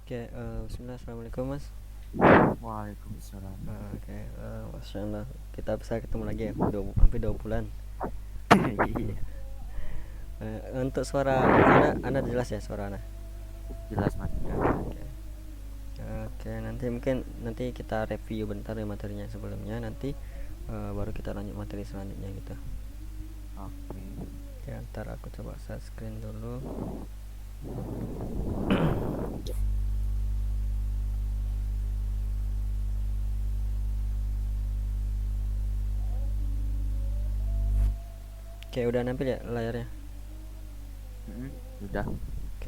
Oke, bismillah, assalamualaikum mas. Waalaikumsalam. Oke, masya Allah, kita bisa ketemu lagi ya, hampir 2 bulan. Iya, Untuk suara anda jelas ya suara anda. jelas mas. Oke, oke, nanti kita review bentar ya materinya sebelumnya, nanti baru kita lanjut materi selanjutnya gitu. Oke. Oke, ntar aku coba share screen dulu. Oke, udah nampil ya layarnya. Sudah. Oke,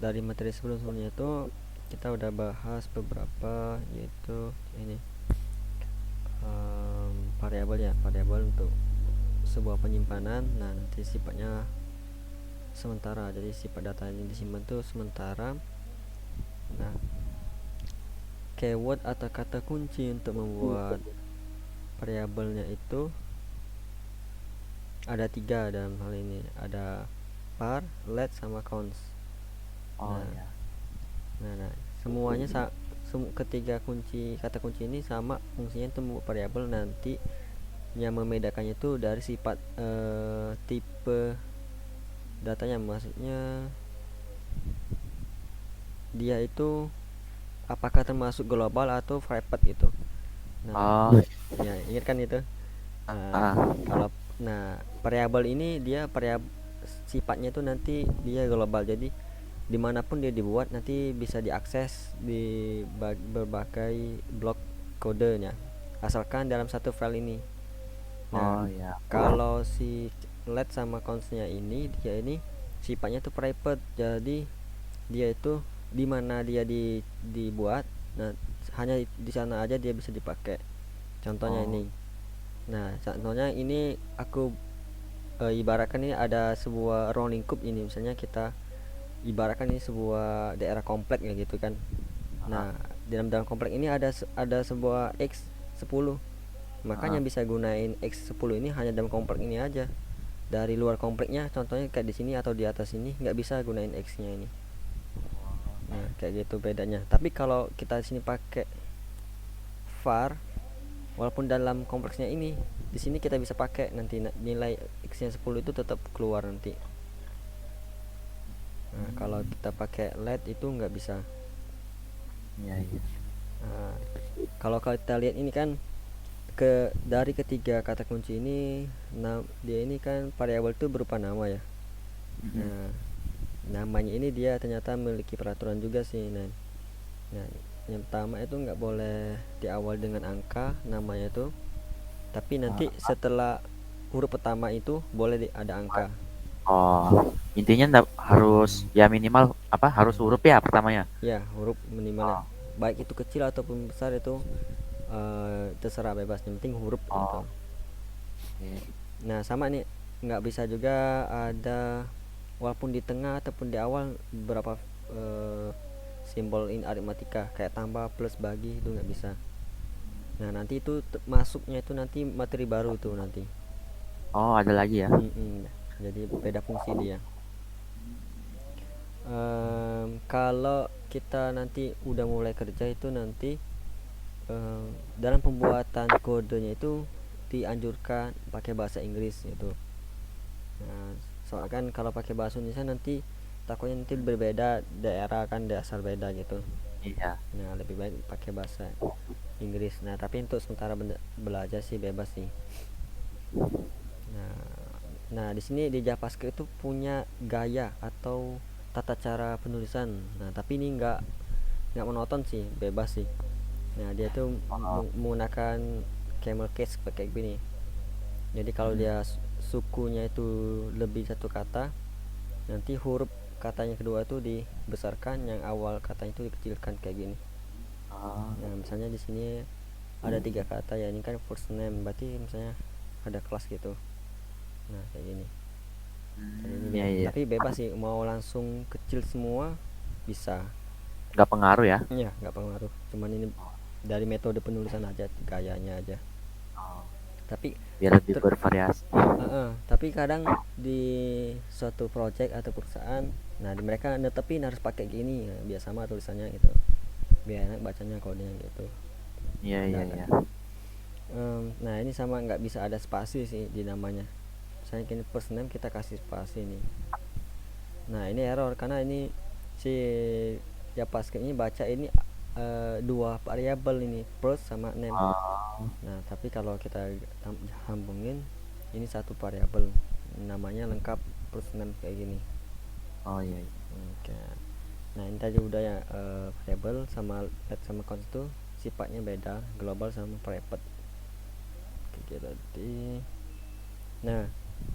dari materi sebelumnya itu kita udah bahas beberapa, yaitu ini variabel ya, variabel untuk sebuah penyimpanan. Nah, nanti sifatnya sementara, jadi sifat data yang disimpan itu sementara. Nah, keyword atau kata kunci untuk membuat variabelnya itu ada 3 dalam hal ini, ada var, let, sama const. Oh Nah, ya. nah, semuanya ketiga kata kunci ini sama fungsinya untuk membuat variabel. Nanti yang membedakannya itu dari sifat tipe datanya, maksudnya dia itu apakah termasuk global atau private gitu. Nah, Oh. ya ingat kan itu. Nah, Ah. kalau variabel ini dia variabel sifatnya itu nanti dia global, jadi dimanapun dia dibuat nanti bisa diakses di berbagai blok kodenya, asalkan dalam satu file ini. Nah, Oh ya. kalau si let sama constnya ini, dia ini sifatnya tuh private, jadi dia itu di mana dia dibuat, nah hanya di sana aja dia bisa dipakai. Contohnya Oh. ini. Nah, contohnya ini aku ibaratkan ini ada sebuah ruang lingkup ini, misalnya kita ibaratkan ini sebuah daerah komplek ya gitu kan. Ah. Nah, dalam komplek ini ada sebuah X10. Makanya Ah. bisa gunain X10 ini hanya dalam komplek ini aja. Dari luar kompleknya, contohnya kayak di sini atau di atas ini, nggak bisa gunain X-nya ini. Nah, kayak gitu bedanya. Tapi kalau kita di sini pakai var, walaupun dalam kompleksnya ini, di sini kita bisa pakai nanti nilai X-nya 10 itu tetap keluar nanti. Nah, kalau kita pakai let itu nggak bisa. Iya iya. Nah, kalau kita lihat ini kan, dari ketiga kata kunci ini, dia ini kan variabel itu berupa nama ya. Nah, namanya ini dia ternyata memiliki peraturan juga sih. Nah, yang pertama itu nggak boleh diawal dengan angka namanya itu, tapi nanti Ah. setelah huruf pertama itu boleh ada angka. Oh, intinya harus ya minimal apa harus huruf ya pertamanya. Ya, huruf minimalnya, Oh. baik itu kecil ataupun besar itu terserah, bebas, yang penting huruf gitu. Oh. Oke. Nah, sama nih, nggak bisa juga ada walaupun di tengah ataupun di awal beberapa eh, simbol in aritmatika kayak tambah, plus, bagi, itu nggak bisa. Nah, nanti itu masuknya itu nanti materi baru tuh nanti. Oh, ada lagi ya. Mm-mm. Jadi beda fungsi dia. Kalau kita nanti udah mulai kerja itu nanti dalam pembuatan kodenya itu dianjurkan pakai bahasa Inggris gitu. Nah, soalnya kan kalau pakai bahasa Indonesia nanti takutnya nanti berbeda daerah kan, dasar beda gitu. Iya. Nah, lebih baik pakai bahasa Inggris. Nah, tapi untuk sementara belajar sih bebas sih. Nah, di sini di JavaScript itu punya gaya atau tata cara penulisan. Nah, tapi ini nggak monoton sih, bebas sih. Nah, dia tuh Oh. menggunakan camel case pakai gini. Jadi kalau Mm. dia sukunya itu lebih satu kata, nanti huruf katanya kedua itu dibesarkan, yang awal katanya itu dikecilkan kayak gini. Oh. Nah, misalnya di sini ada 3 kata ya, ini kan first name, berarti misalnya ada kelas gitu. Nah, kayak gini. Iya iya. Tapi bebas sih, mau langsung kecil semua bisa. Nggak pengaruh ya. Ya, nggak pengaruh, cuman ini dari metode penulisan aja, gayanya aja. Oh. Tapi biar lebih ter- bervariasi. tapi kadang di suatu project atau perusahaan, nah di mereka netepin harus pakai gini, nah, biar sama tulisannya gitu, biar enak bacanya kodenya gitu. Iya iya Nah, iya. nah ini sama nggak bisa ada spasi sih di namanya. Misalnya kini first name kita kasih spasi nih. Nah ini error karena ini si JavaScript ini baca ini dua variabel ini, first sama name. Oh, Nah tapi kalau kita sambungin ini satu variabel, namanya lengkap first name kayak gini. oh iya, iya. Oke. Nah ini tadi udah ya, variabel sama let sama const itu sifatnya beda, global sama private kayak gitu tadi. Nah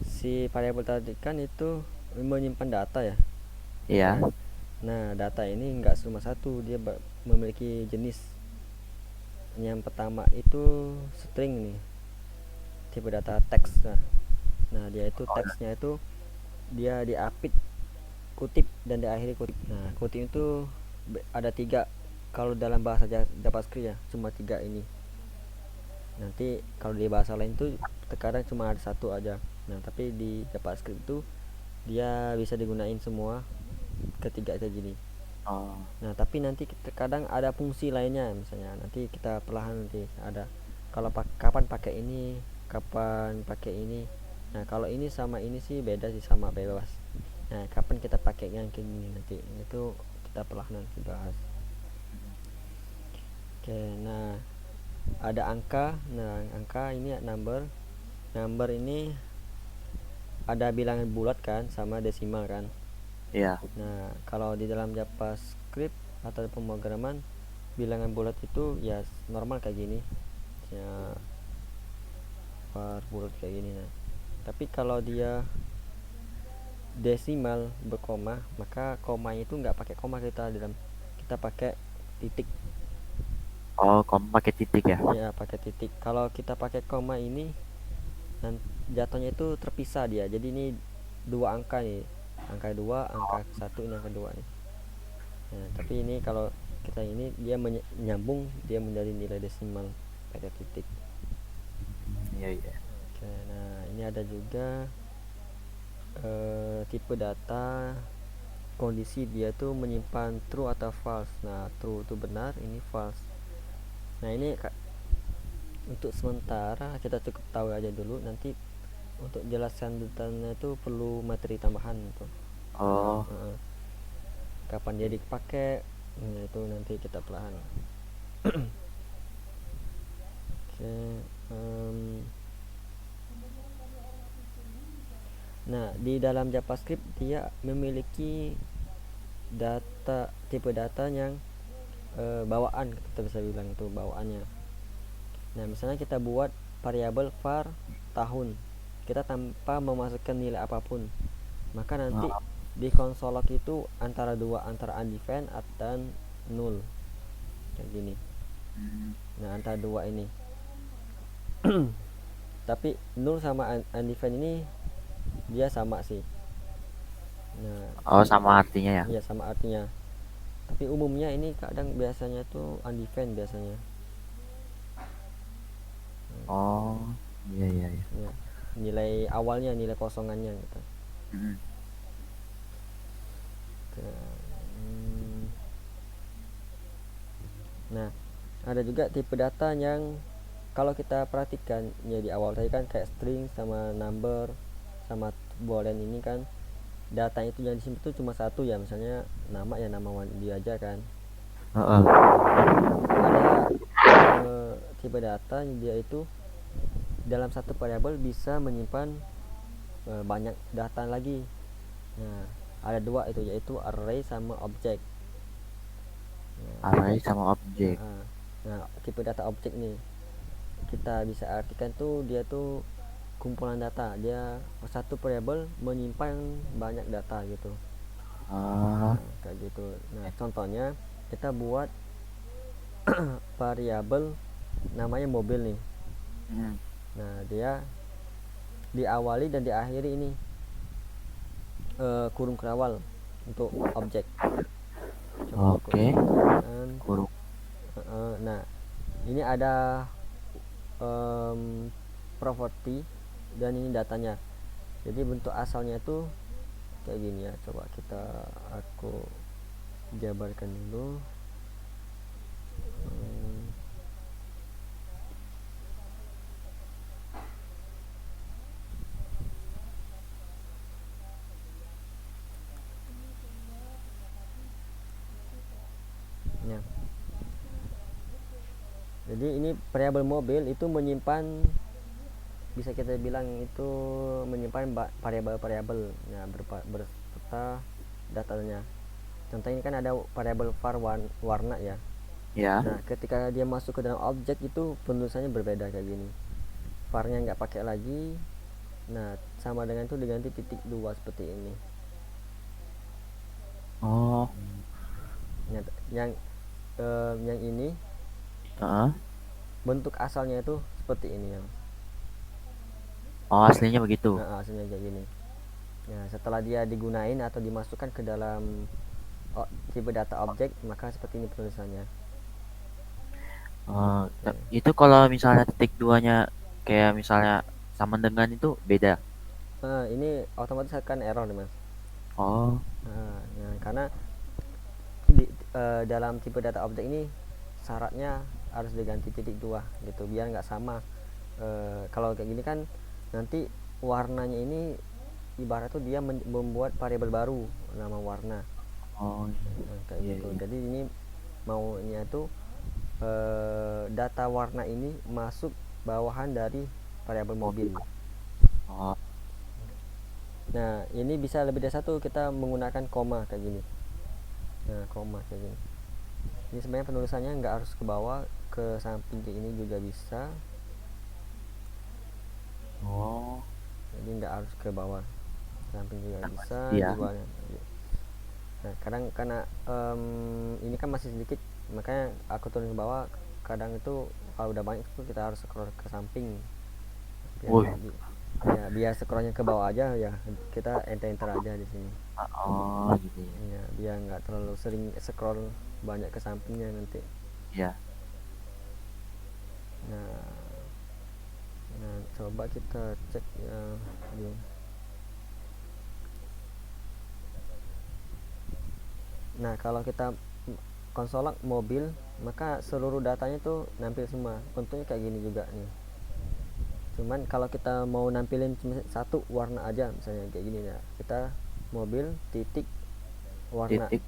si variabel tadi kan itu menyimpan data ya. Iya. Nah, nah data ini nggak cuma satu, dia memiliki jenis. Yang pertama itu string nih, tipe data teks. Nah dia itu Oh, teksnya itu dia diapit kutip dan diakhiri kutip. Nah kutip itu ada tiga, kalau dalam bahasa JavaScript ya cuma tiga ini. Nanti kalau di bahasa lain tuh terkadang cuma ada satu aja. Nah tapi di JavaScript itu dia bisa digunain semua ketiga kayak gini. oh, Nah tapi nanti kadang ada fungsi lainnya, misalnya nanti kita perlahan nanti ada kalau kapan pakai ini, kapan pakai ini. Nah kalau ini sama ini sih beda sih, sama bebas. Nah kapan kita pakai yang kayak gini nanti itu kita perlahan nanti bahas. Oke, nah ada angka. Nah angka ini number ini ada bilangan bulat kan sama desimal kan. iya. Nah kalau di dalam JavaScript atau pemrograman, bilangan bulat itu ya normal kayak gini ya, par bulat kayak gini. Nah tapi kalau dia desimal berkoma, maka komanya itu nggak pakai koma, kita dalam kita pakai titik. Oh, kamu pakai titik ya? Ya pakai titik. Kalau kita pakai koma ini, dan jatuhnya itu terpisah dia, jadi ini dua angka nih, angka dua, angka satu, ini angka dua nih. Nah, tapi ini kalau kita ini dia menyambung, dia menjadi nilai desimal pakai titik. Iya iya. Oke, nah ini ada juga tipe data kondisi, dia tuh menyimpan true atau false. Nah true itu benar, ini false. Nah ini untuk sementara kita cukup tahu aja dulu, nanti untuk jelaskan detailnya itu perlu materi tambahan tuh. Oh, Kapan dia dipakai, nah itu nanti kita perlahan. Oke, nah di dalam JavaScript dia memiliki tipe data yang bawaan, kita bisa bilang itu bawaannya. Nah misalnya kita buat variabel var tahun, kita tanpa memasukkan nilai apapun, maka nanti oh, di konsol log itu antara dua, antara undefined dan null kayak gini. hmm. Nah antara dua ini tapi null sama undefined ini dia sama sih. Nah Oh, sama artinya ya? iya sama artinya, tapi umumnya ini kadang biasanya tuh undefined biasanya. Oh, iya iya iya. Ya, nilai awalnya, nilai kosongannya gitu. Hmm. Nah ada juga tipe data yang kalau kita perhatikan ya di awal tadi kan, kayak string sama number sama boolean ini kan, data itu yang disimpan itu cuma satu ya, misalnya nama ya nama dia aja kan. Heeh. Ada tipe data dia itu dalam satu variabel bisa menyimpan banyak data lagi. Nah ada dua itu, yaitu array sama object. Array sama objek. Nah tipe data object nih kita bisa artikan tuh dia tuh kumpulan data, dia satu variabel menyimpan banyak data gitu. Ah, Nah, kayak gitu. Nah contohnya kita buat variabel namanya mobil nih. hmm. Nah dia diawali dan diakhiri ini kurung kerawal untuk objek. Coba aku Oke. tunjukkan. Kurung. Nah ini ada properti dan ini datanya. Jadi bentuk asalnya itu kayak gini ya. Coba aku jabarkan dulu. Hmm, ya. Jadi ini variabel mobil itu menyimpan, bisa kita bilang itu menyimpan variabel-variabel ya, berserta datanya. Contoh ini kan ada variabel var warna ya. Ya. Nah, ketika dia masuk ke dalam objek itu penulisannya berbeda kayak gini. Var-nya nggak pakai lagi. Nah, sama dengan itu diganti titik 2 seperti ini. Oh. Yang yang, yang ini Heeh. bentuk asalnya itu seperti ini ya. Oh, aslinya begitu. Nah, hasilnya kayak gini. Nah, setelah dia digunain atau dimasukkan ke dalam tipe data objek, maka seperti ini penulisannya. Oke. Itu kalau misalnya titik duanya kayak misalnya sama dengan itu beda. Nah, ini otomatis akan error nih mas. Oh. Nah, karena dalam tipe data objek ini syaratnya harus diganti titik 2 gitu biar nggak sama. Kalau kayak gini kan nanti warnanya ini ibarat tuh dia membuat variabel baru nama warna. Oh. Nah, kayak Iya, gitu. iya. Jadi ini maunya tuh data warna ini masuk bawahan dari variabel mobil. Oh. Nah, ini bisa lebih dari satu, kita menggunakan koma kayak gini. Nah, koma kayak gini. Ini sebenarnya penulisannya nggak harus ke bawah, ke samping kayak ini juga bisa. Oh. Jadi nggak harus ke bawah, samping juga bisa, Iya. di bawahnya. Nah, kadang karena ini kan masih sedikit, makanya aku turun ke bawah. Kadang itu kalau udah banyak itu kita harus scroll ke samping. Biar Woi. ya biar scrollnya ke bawah aja ya, kita enter aja di sini. Oh, gitu ya. Ya, biar nggak terlalu sering scroll banyak ke sampingnya nanti. Iya. Nah, coba kita cek ya. Nah, kalau kita konsolak mobil, maka seluruh datanya tuh nampil semua. Bentuknya kayak gini juga nih. Cuman kalau kita mau nampilin cuma satu warna aja, misalnya kayak gini ya, kita mobil titik warna. Titik.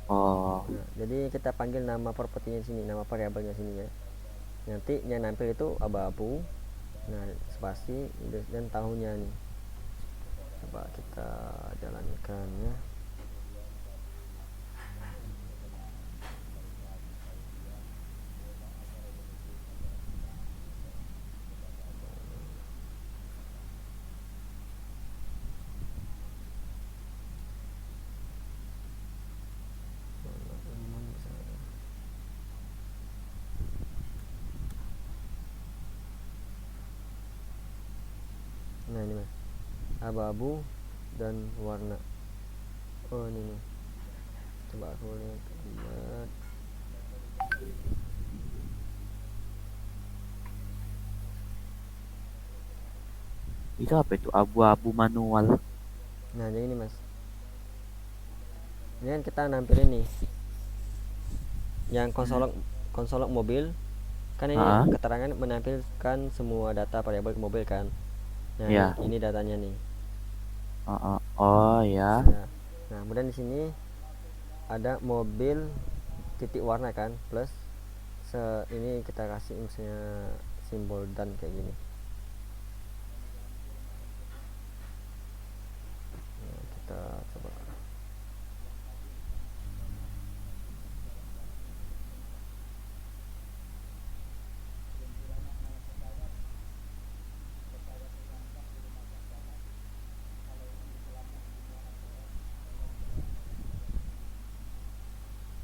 Oh. Nah, jadi kita panggil nama propertinya sini, nama variabelnya sini ya. Nanti yang nampil itu abu-abu. Nah, spasi dan tahunnya nih. Coba kita jalankan ya. Nah, ini mas, abu-abu dan warna. Oh, ini nih. Coba aku lihat. Itu apa itu? Abu-abu manual. Nah, jadi ini mas, ini kan kita nampilin nih yang konsolok mobil. Kan ini Ah, keterangan menampilkan semua data variabel mobil kan. Nah, ya. ini datanya nih. Oh, ya. Nah, kemudian di sini ada mobil titik warna kan, plus ini kita kasih misalnya simbol dan kayak gini. Nah, kita coba.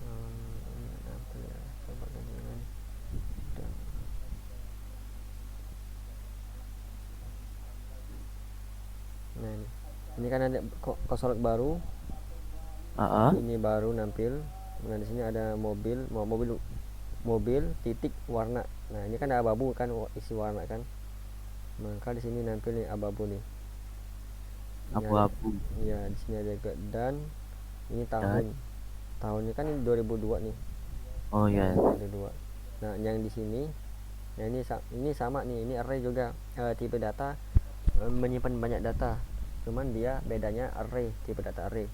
Ini apa ya, coba lagi kan. Nah, ini kan ada konsolok baru. Ah, Ini baru nampil. Nah, di sini ada mobil titik warna. Nah, ini kan ada abu-abu kan isi warna kan. Maka di sini nampil nih abu-abu nih. Ini ada, Abu-abu. ya di sini ada juga dan ini Dan, tahunnya kan ini 2002 nih, oh tahun ya. 2002. Nah yang di sini, nah ini sama nih, ini array juga, tipe data, menyimpan banyak data, cuman dia bedanya array, tipe data array,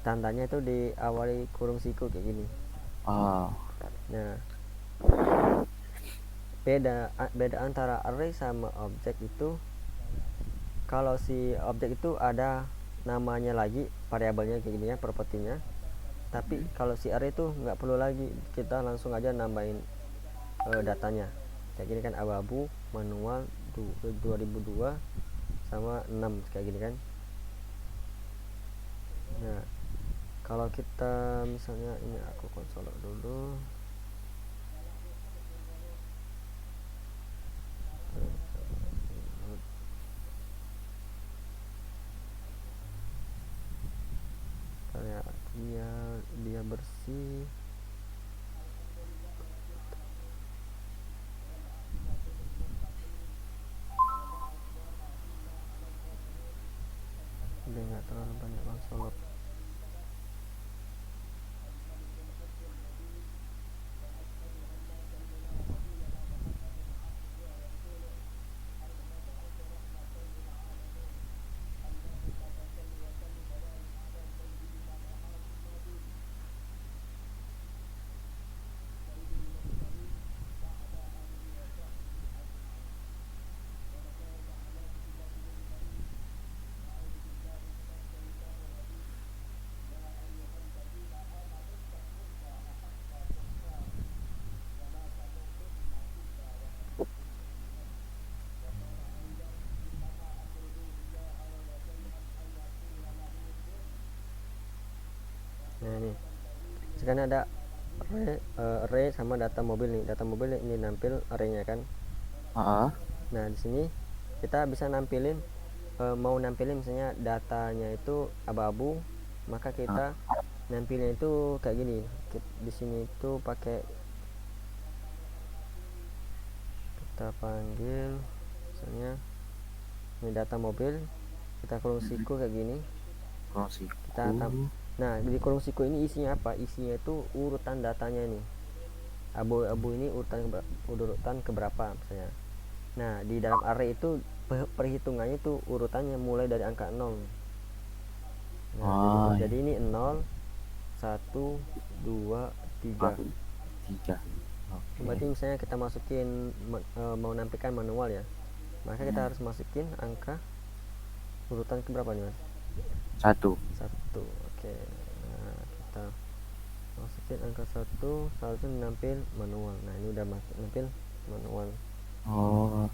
tandanya itu diawali kurung siku kayak gini. Oh, Nah beda antara array sama objek itu, kalau si objek itu ada namanya lagi, variabelnya kayak gini ya, propertinya. Tapi kalau si array itu nggak perlu lagi, kita langsung aja nambahin datanya kayak gini kan, abu-abu manual 2002 sama 6 kayak gini kan. Nah kalau kita misalnya ini, aku konsol dulu. Kayak dia bersih, dia nggak terlalu banyak bang. Nah ini sekarang ada array sama data mobil nih. Data mobil ini nampil arraynya kan. heeh. Nah di sini kita bisa nampilin, mau nampilin misalnya datanya itu abu-abu, maka kita nampilnya itu kayak gini. Di sini itu pakai, kita panggil misalnya ini data mobil, kita kurung siku kayak gini. Kita Kurosiku. nah di kurung siku ini isinya apa, isinya itu urutan datanya nih, abu-abu ini urutan keberapa misalnya. Nah di dalam array itu perhitungannya itu urutannya mulai dari angka 0. Nah Oh, jadi ya. ini 0, 1, 2, 3. Ah, 3. Oke. Berarti misalnya kita masukin, mau nampilkan manual ya, maka kita Hmm. harus masukin angka urutan ke berapa nih mas? 1. 1. Oke. Nah kita masukin angka 1, seharusnya nampil manual. Nah ini udah nampil manual. Oh,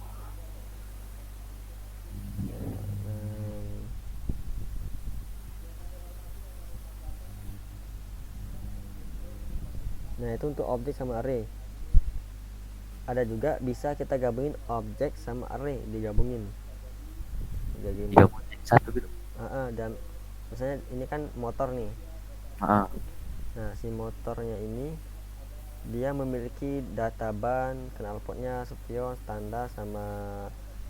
Nah, nah itu untuk objek sama array. Ada juga bisa kita gabungin objek sama array, digabungin kayak gini. 3 1 gitu. Dan misalnya ini kan motor nih. Heeh. Nah si motornya ini dia memiliki data ban, knalpotnya, spion, standar, sama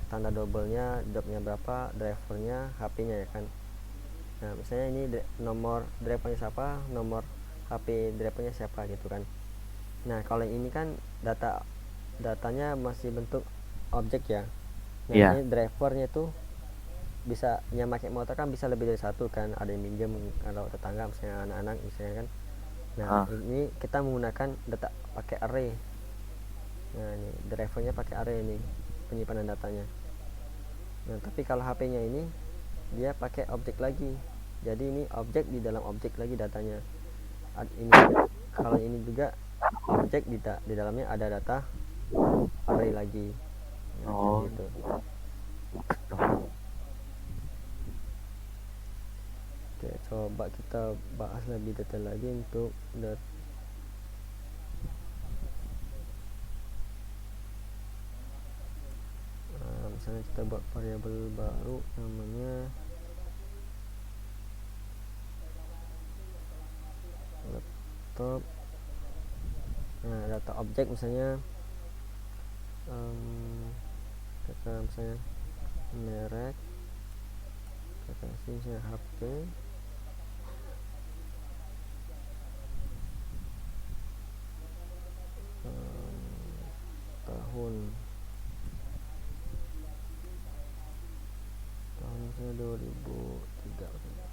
standar doublenya, dropnya berapa, drivernya, HP-nya ya kan. Nah misalnya ini nomor drivernya siapa, nomor HP drivernya siapa gitu kan. Nah kalau ini kan datanya masih bentuk objek ya. Nah ini Iya. drivernya tuh bisa, yang pakai motor kan bisa lebih dari satu kan, ada yang minjem kalau tetangga misalnya, anak-anak misalnya kan. Nah Heeh. ini kita menggunakan data pakai array. Nah ini drivernya pakai array ini, penyimpanan datanya. Nah tapi kalau HP-nya ini dia pakai objek lagi, jadi ini objek di dalam objek lagi datanya. Ini kalau ini juga objek, di dalamnya ada data array lagi. Nah kayak Oh, gitu. gitu. Oke, coba kita bahas lebih detail lagi untuk misalnya kita buat variabel baru namanya laptop. Nah data objek misalnya, kita ke misalnya merek, kita kasih misalnya HP, tahun misalnya 2003 misalnya.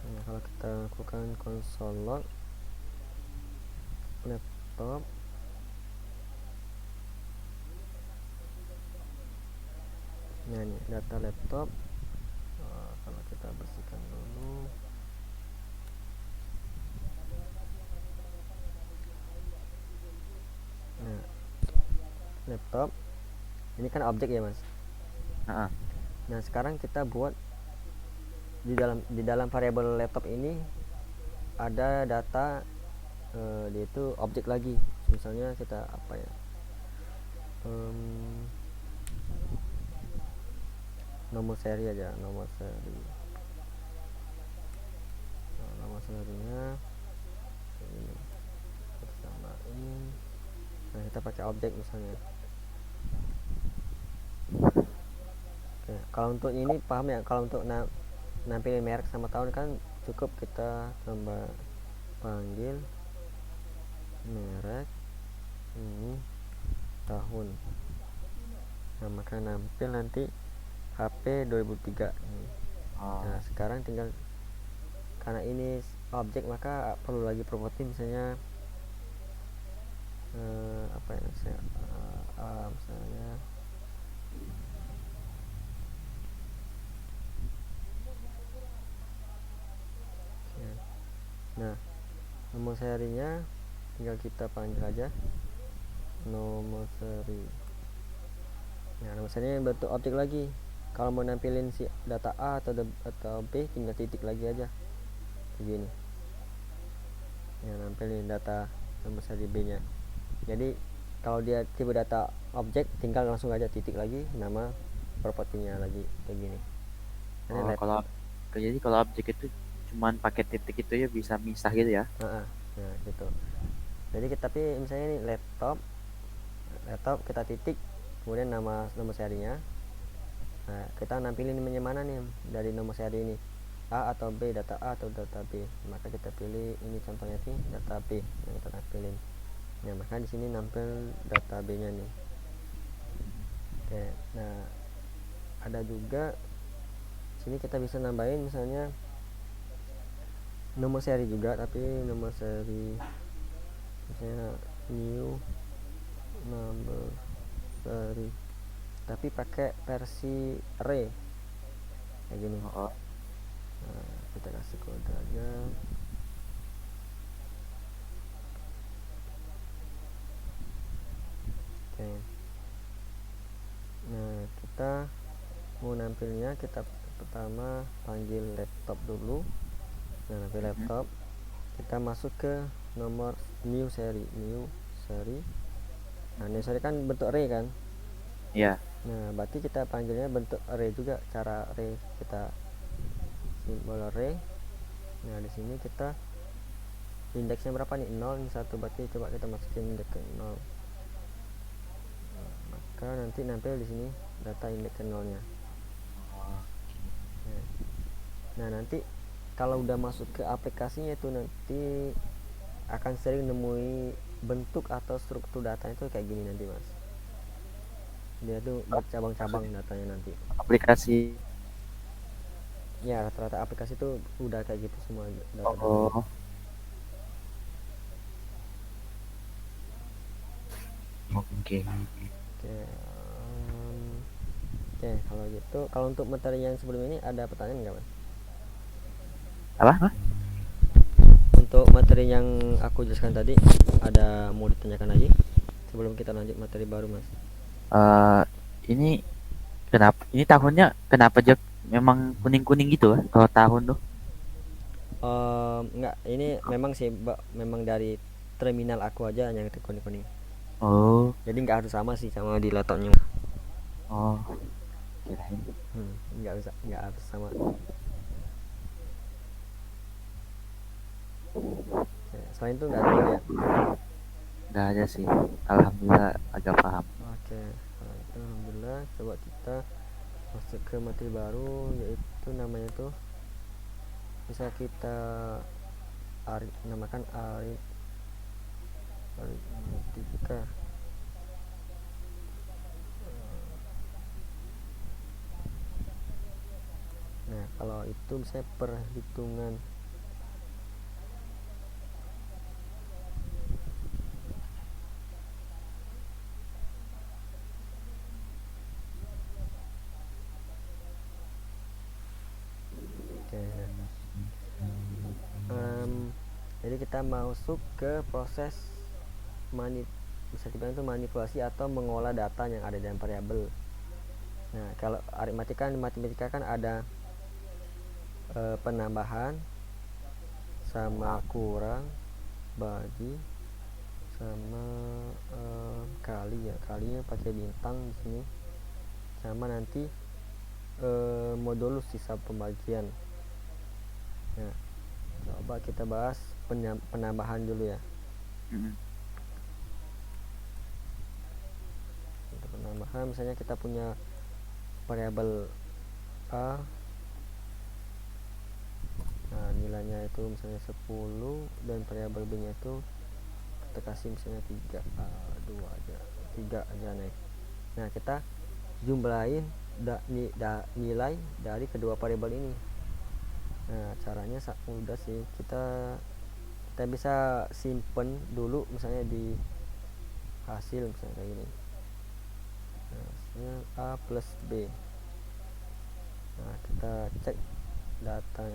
Nah, kalau kita lakukan console log laptop, nah ini data laptop. Kalau kita bersihkan dulu, nah laptop ini kan objek ya mas. Heeh. Nah sekarang kita buat di dalam variabel laptop ini ada data, dia itu objek lagi. Misalnya kita apa ya, nomor seri aja, nomor seri. Nah, nomor serinya ini kita samain. Nah kita pakai objek misalnya. Oke, kalau untuk ini paham ya, kalau untuk nampilin merek sama tahun kan cukup kita tambah panggil merek ini tahun. Nah maka nampil nanti HP 2003. Nah sekarang tinggal, karena ini objek maka perlu lagi properti misalnya apa ya misalnya, misalnya nah nomor serinya tinggal kita panggil aja nomor seri. Nah nomor serinya bentuk objek lagi. Kalau mau nampilin si data A atau B tinggal titik lagi aja begini ya, nampilin data nomor seri B nya. Jadi kalau dia tipe data objek tinggal langsung aja titik lagi nama propertinya lagi begini. Jadi kalau objek itu cuman pakai titik itu ya bisa misah gitu ya. Nah gitu. Jadi tapi misalnya ini laptop kita titik kemudian nama nomor serinya. Nah kita nampilin yang mana nih dari nomor seri ini, A atau B, data A atau data B. Maka kita pilih ini contohnya sih data B yang kita nampilin. Nah maka di sini nampil data B nya nih. Oke, nah ada juga sini kita bisa nambahin misalnya nomor seri juga, tapi nomor seri misalnya new number seri tapi pakai versi array kayak gini. Nah, kita kasih kode aja. Oke. Nah kita mau nampilnya, kita pertama panggil laptop dulu. Nah nampil laptop, kita masuk ke nomor new seri. Nah new seri kan bentuk array kan. Iya. Nah berarti kita panggilnya bentuk array juga, cara array kita simbol array. Nah di sini kita indeksnya berapa nih, 0 ini 1, berarti coba kita masukin indeks ke 0. Nah, maka nanti nampil di sini data indeks ke 0 nya. Nah nanti kalau udah masuk ke aplikasinya itu nanti akan sering nemui bentuk atau struktur datanya itu kayak gini nanti mas. Dia tuh bercabang-cabang datanya nanti. Aplikasi. Ya rata-rata aplikasi tuh udah kayak gitu semua data-data. Oke. Oke, kalau gitu, kalau untuk materi yang sebelum ini ada pertanyaan nggak mas? Apa? Untuk materi yang aku jelaskan tadi ada mau ditanyakan lagi sebelum kita lanjut materi baru mas? Ini kenapa? Ini tahunnya kenapa aja memang kuning-kuning gitu kalau tahun tuh? Enggak, ini memang sih memang dari terminal aku aja yang kuning-kuning. Oh. Jadi nggak harus sama sih sama di laptopnya. Oh. Kirain. Nggak harus sama. Selain itu nggak ada ya? nggak ada sih. Alhamdulillah agak paham. Oke, kalau itu alhamdulillah. Coba kita masuk ke materi baru, yaitu namanya tuh bisa kita namakan aritmetika. Nah, kalau itu misalnya perhitungan. Oke. Jadi kita masuk ke proses bisa dibilang itu manipulasi atau mengolah data yang ada dalam variabel. Nah, kalau matematika kan ada penambahan sama kurang, bagi sama kali ya, kalinya pakai bintang di sini, sama nanti modulus sisa pembagian. Nah, coba kita bahas penambahan dulu ya. Untuk penambahan, misalnya kita punya variabel A, nah nilainya itu misalnya 10, dan variabel B nya itu kita kasih misalnya 3, 2 aja, 3 aja nih. Nah, kita jumlahin nilai dari kedua variabel ini. Nah, caranya mudah sih. Kita bisa simpen dulu misalnya di hasil, misalnya kayak gini. Nah, misalnya A plus B. Nah, kita cek data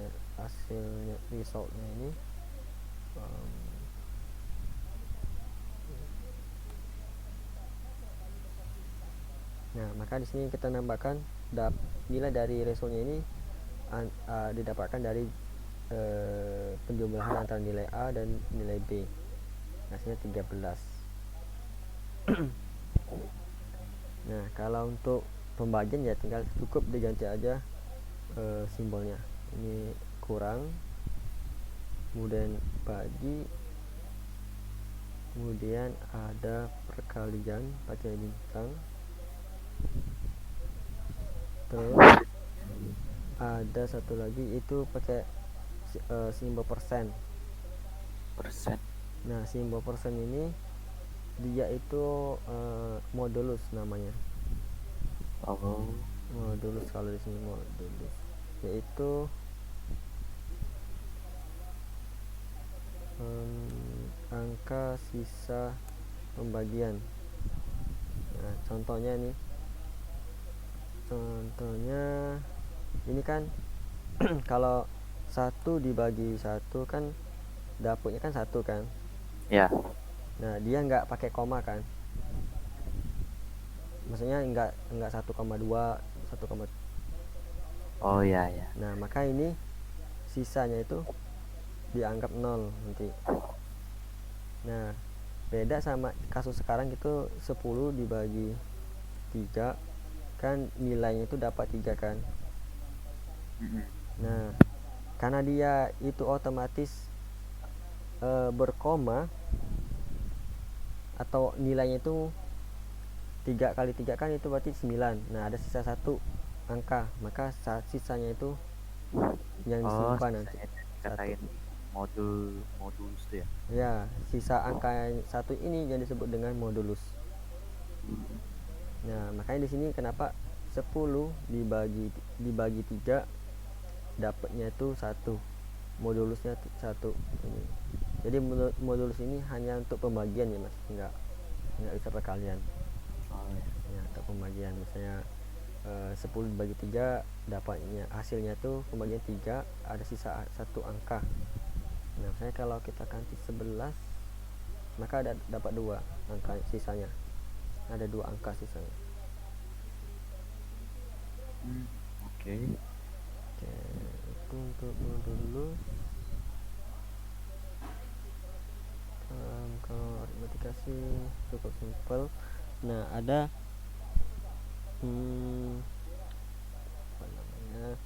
hasilnya, resultnya ini. Nah, maka di sini kita nambahkan nilai dari resultnya ini didapatkan dari penjumlahan antara nilai A dan nilai B. Hasilnya 13. Nah, kalau untuk pembagian ya tinggal cukup diganti aja simbolnya. Ini kurang, kemudian bagi, kemudian ada perkalian pakai bintang, terus ada satu lagi itu pakai simbol persen. Nah, simbol persen ini dia itu modulus namanya. Modulus, kalau di sini modulus, yaitu angka sisa pembagian. Nah, contohnya ini kan kalau 1 dibagi 1 kan dapatnya kan 1 kan ya. Nah, dia nggak pakai koma kan, maksudnya nggak 1,2 1, Oh ya ya. nah maka ini sisanya itu dianggap 0 nanti. Nah, beda sama kasus sekarang itu 10 dibagi 3 kan nilainya itu dapat 3 kan. Nah, karena dia itu otomatis berkoma atau nilainya itu 3 kali 3 kan itu berarti 9. Nah, ada sisa 1 angka, maka sisanya itu yang disimpan nanti. Katain modulus itu ya. Ya, sisa angka 1 ini yang disebut dengan modulus. Nah, makanya di sini kenapa 10 dibagi 3 dapatnya itu 1. Modulusnya 1 ini. Jadi modulus ini hanya untuk pembagian ya, Mas. Enggak bisa perkalian. Ya, untuk pembagian misalnya 10 dibagi 3 dapatnya hasilnya tuh pembagian 3, ada sisa 1 angka. Nah, misalnya kalau kita ganti 11, maka dapat 2 angka sisanya. Ada 2 angka sisanya. Oke, itu untuk modulus. Kalau aritmatika sih cukup simpel. Nah, ada apa namanya,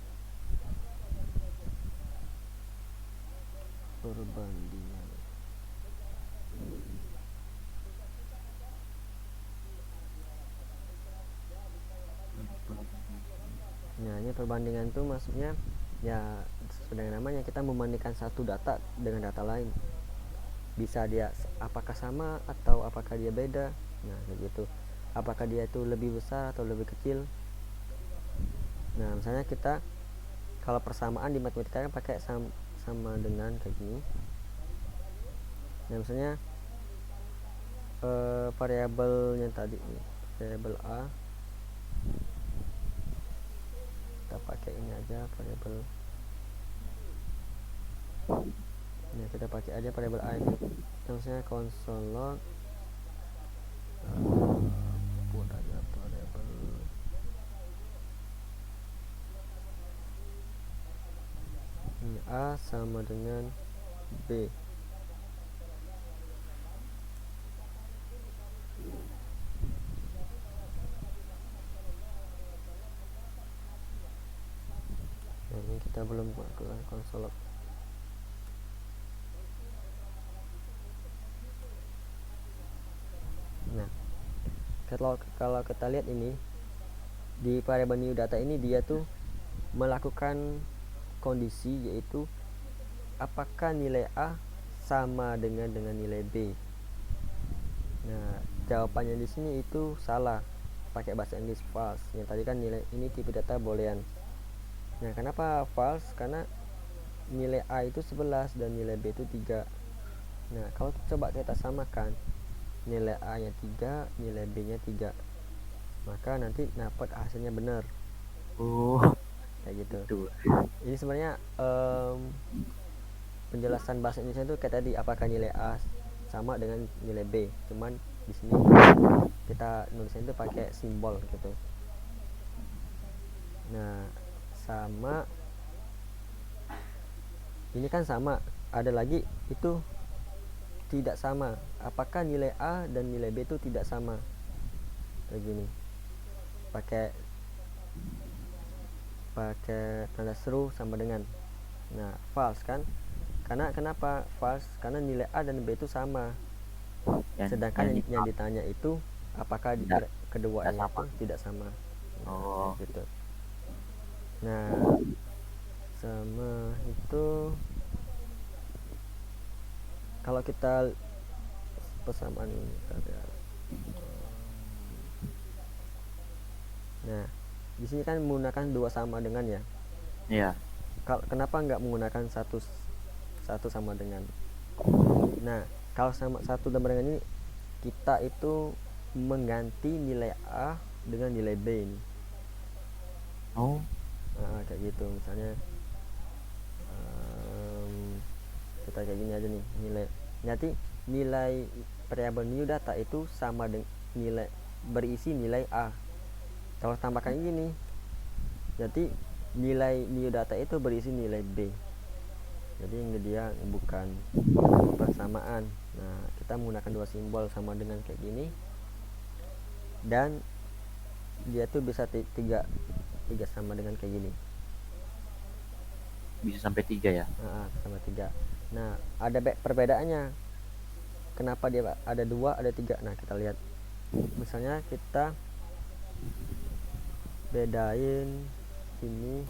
perbandingan. Ini perbandingan tuh maksudnya ya sesuai dengan namanya, kita membandingkan satu data dengan data lain. Bisa dia apakah sama atau apakah dia beda. Nah, kayak gitu. Apakah dia itu lebih besar atau lebih kecil. Nah, misalnya kita kalau persamaan di matematika kan pakai sama dengan kayak gini. Nah, misalnya variabelnya tadi nih, variabel A, kita pakai ini aja variabel. Nah, kita pakai aja variabel A ini. Misalnya konsol log put aja variabel ini A sama dengan B. Nah, ini kita belum lakukan konsol log. Nah, kalau kita lihat ini di variabel new data ini, dia tuh melakukan kondisi, yaitu apakah nilai A sama dengan nilai B. Nah, jawabannya di sini itu salah, pakai bahasa Inggris false. Yang tadi kan nilai ini tipe data boolean. Nah, kenapa false? Karena nilai A itu 11 dan nilai B itu 3. Nah, kalau coba kita samakan, nilai A nya 3, nilai B nya 3, maka nanti dapat hasilnya benar. Oh, Kayak gitu. itu. Ini sebenarnya penjelasan bahasa Indonesia itu kayak tadi, apakah nilai A sama dengan nilai B. Cuman di sini kita nulisnya itu pakai simbol gitu. Nah, sama ini kan sama, ada lagi itu tidak sama. Apakah nilai A dan nilai B itu tidak sama? Kayak gini. Pakai tanda seru sama dengan. Nah, false kan? Karena kenapa false? Karena nilai A dan B itu sama. Sedangkan yang ditanya itu apakah keduanya itu tidak sama. Nah, gitu. Nah, sama itu kalau kita persamaan ini. Nah, di sini kan menggunakan dua sama dengan ya. Iya. Kenapa nggak menggunakan satu sama dengan? Nah, kalau sama satu sama dengan ini, kita itu mengganti nilai A dengan nilai B ini. Oh. Nah, kayak gitu. Misalnya kita kayak gini aja nih, nanti nilai variabel new data itu sama dengan nilai berisi nilai A. Kalau tambahkan gini, jadi nilai new data itu berisi nilai B. Jadi ini dia bukan persamaan. Nah, kita menggunakan dua simbol sama dengan kayak gini, dan dia tuh bisa tiga sama dengan kayak gini. Bisa sampai 3 ya? Sama 3. Nah, ada perbedaannya. Kenapa dia ada 2, ada 3? Nah, kita lihat. Misalnya kita bedain ini.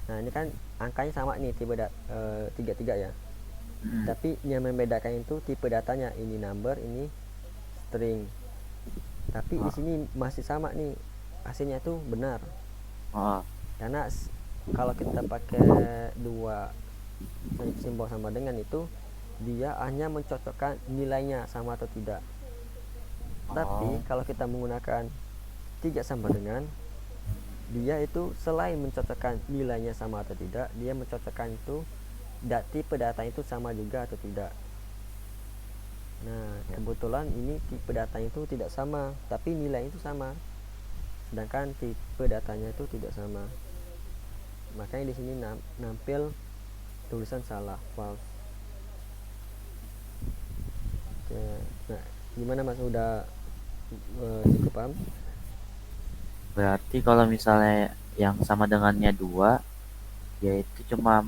Nah, ini kan angkanya sama nih, tipe 3 ya. Tapi yang membedakan itu tipe datanya. Ini number, ini string. Tapi di sini masih sama nih, hasilnya itu benar. Karena kalau kita pakai dua simbol sama dengan itu, dia hanya mencocokkan nilainya sama atau tidak. Tapi kalau kita menggunakan 3 sama dengan, dia itu selain mencocokkan nilainya sama atau tidak, dia mencocokkan itu tipe data itu sama juga atau tidak. Nah, kebetulan ini tipe data itu tidak sama, tapi nilai itu sama. Sedangkan tipe datanya itu tidak sama. Makanya di sini nampil tulisan salah, false. Oke. Nah, gimana Mas, udah cukup paham? Berarti kalau misalnya yang sama dengannya 2, yaitu cuma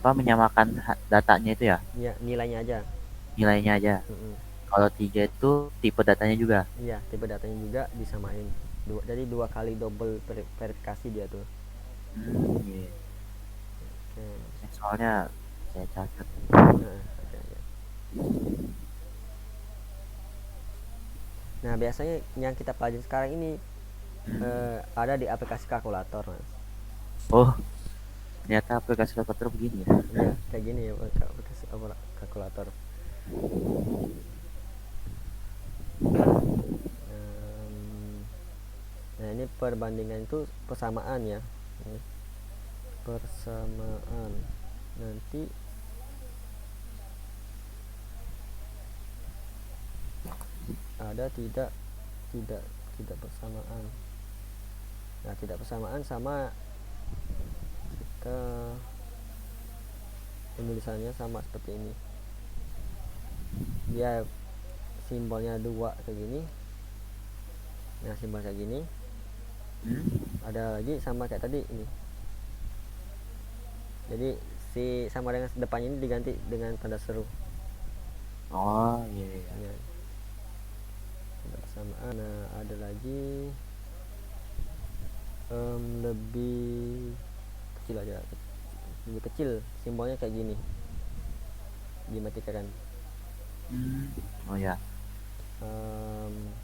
menyamakan datanya itu ya? Iya, nilainya aja. Nilainya aja. Kalau 3 itu tipe datanya juga? Iya, tipe datanya juga disamain. jadi 2 kali double verifikasi dia tuh. Iya. Oke. Soalnya saya catat. Nah, oke, oke. Nah, biasanya yang kita pelajari sekarang ini ada di aplikasi kalkulator, Mas. Oh, ternyata aplikasi kalkulator begini ya. Iya, kayak gini ya aplikasi kalkulator. Nah, ini perbandingan itu persamaan ya. Ini persamaan. Nanti ada tidak tidak persamaan. Nah, tidak persamaan sama kita penulisannya sama seperti ini. Dia simbolnya 2 kayak gini. Nah, simbol kayak gini. Ada lagi sama kayak tadi ini. Jadi si sama dengan depannya ini diganti dengan tanda seru. Oh iya, iya. Ya. Ada persamaan. Nah, ada lagi lebih kecil aja, lebih kecil, simbolnya kayak gini, dimatikan. Oh ya.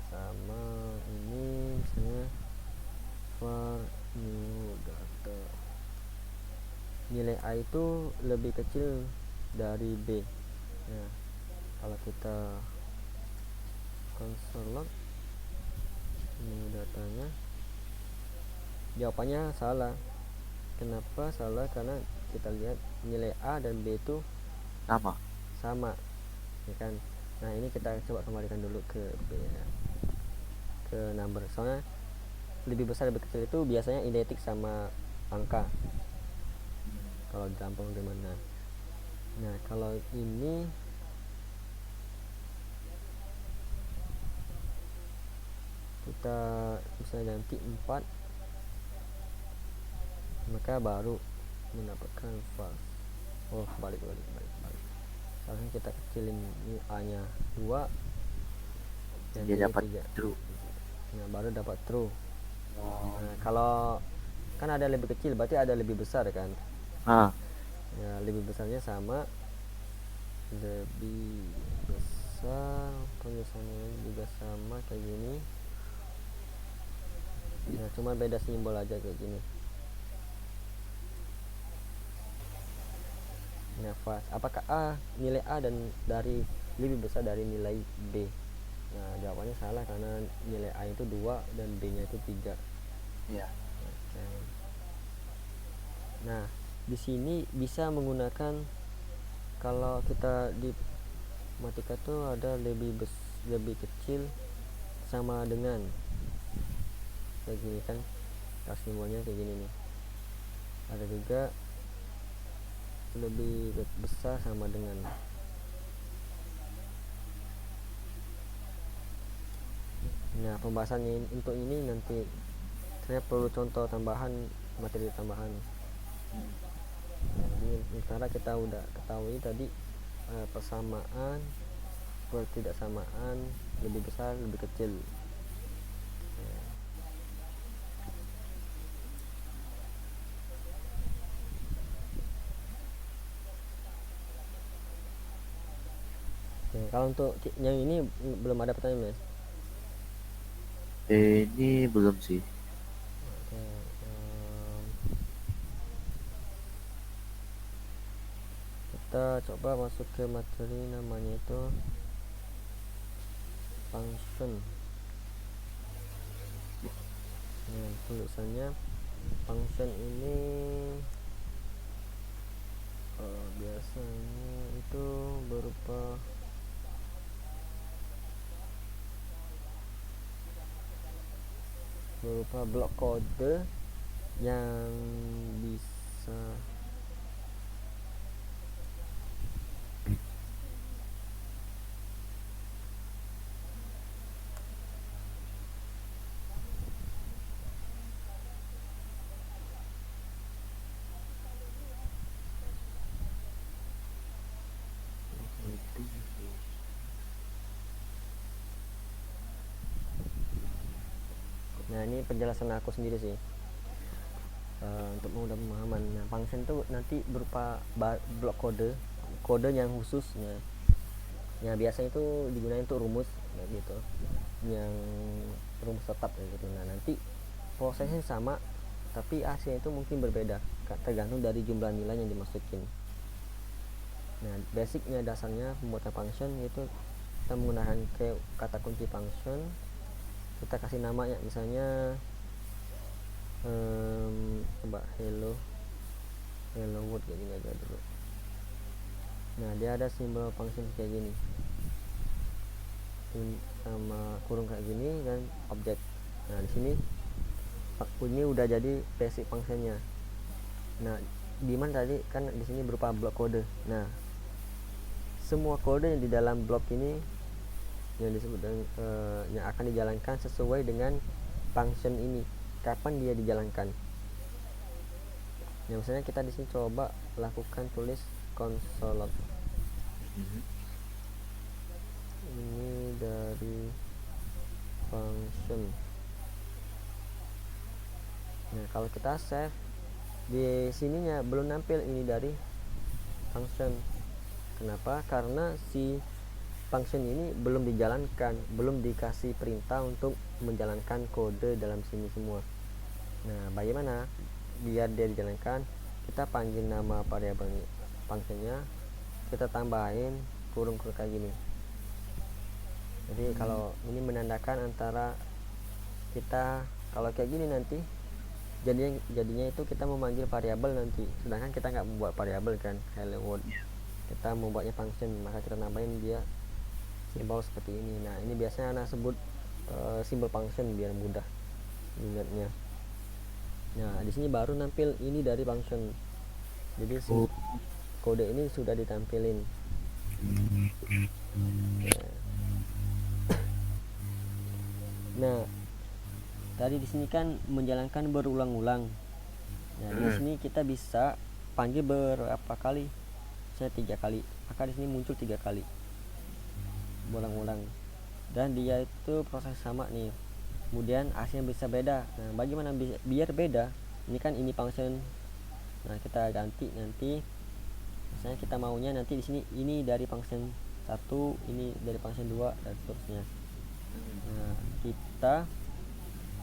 Sama ini misalnya for new data, nilai A itu lebih kecil dari B. Nah, kalau kita console log new datanya, jawabannya salah. Kenapa salah? Karena kita lihat nilai A dan B itu sama ya kan. Nah, ini kita coba kembalikan dulu ke B ya, ke number. Soalnya lebih besar lebih kecil itu biasanya identik sama angka kalau di dalam pemrograman. Nah, kalau ini kita misalnya ganti 4, maka baru mendapatkan false. Oh, balik. Seharusnya kita kecilin ini A nya 2 dan Dia B dapat 3. true. Nah, baru dapat true. Nah, kalau kan ada lebih kecil berarti ada lebih besar kan. Ya, lebih besarnya sama, lebih besar, tulisannya juga sama kayak gini. Nah, cuma beda simbol aja kayak gini. Nah, apakah nilai A dan dari lebih besar dari nilai B? Nah, jawabannya salah karena nilai A itu 2 dan B nya itu 3. Iya. Nah, di sini bisa menggunakan, kalau kita di matematika tuh ada lebih kecil sama dengan kayak gini kan, simbolnya kayak gini nih. Ada juga lebih besar sama dengan. Nah, pembahasannya untuk ini nanti saya perlu contoh tambahan, materi tambahan. Jadi sementara kita udah ketahui tadi persamaan, ketidaksamaan, lebih besar, lebih kecil. Nah, kalau untuk yang ini belum ada pertanyaan, Mas? Ini belum sih. Oke, kita coba masuk ke materi namanya itu function. Nah, tulisannya function ini biasanya itu berupa blok kode yang bisa Nah, ini penjelasan aku sendiri sih, untuk mudah pemahaman. Nah, function itu nanti berupa blok kode yang khusus. Nah, ya biasanya itu digunakan untuk rumus kayak gitu, yang rumus tetap kayak gitu. Nah, nanti prosesnya sama tapi hasilnya itu mungkin berbeda tergantung dari jumlah nilai yang dimasukin. Nah, basicnya, dasarnya pembuatan function itu kita menggunakan kata kunci function. Kita kasih nama ya, misalnya coba hello world kayak gini aja dulu. Nah, dia ada simbol function kayak gini sama kurung kayak gini dan objek. Nah, di sini ini udah jadi basic functionnya. Nah, di mana tadi kan di sini berupa blok kode. Nah, semua kode yang di dalam blok ini yang disebut yang akan dijalankan sesuai dengan function ini, kapan dia dijalankan. Nah, misalnya kita di sini coba lakukan tulis console log. Ini dari function. Nah, kalau kita save, di sininya belum nampil ini dari function. Kenapa? Karena si function ini belum dijalankan, belum dikasih perintah untuk menjalankan kode dalam sini semua. Nah, bagaimana biar dia dijalankan? Kita panggil nama variabel functionnya, kita tambahin kurung kayak gini. Jadi kalau ini menandakan antara kita, kalau kayak gini nanti jadinya itu kita memanggil variabel nanti, sedangkan kita nggak membuat variabel kan, hello world. Kita membuatnya function, maka kita nambahin dia simbol seperti ini. Nah, ini biasanya anak sebut simbol function biar mudah ingatnya. Nah, di sini baru nampil ini dari function. Jadi kode ini sudah ditampilin. Nah, tadi di sini kan menjalankan berulang-ulang. Nah, di sini kita bisa panggil berapa kali? Saya 3 kali. Maka di sini muncul 3 kali. Berulang-ulang. Dan dia itu proses sama nih. Kemudian hasilnya bisa beda. Nah, bagaimana biar beda? Ini kan ini function. Nah, kita ganti nanti. Misalnya kita maunya nanti di sini ini dari function 1, ini dari function 2 dan seterusnya. Nah, kita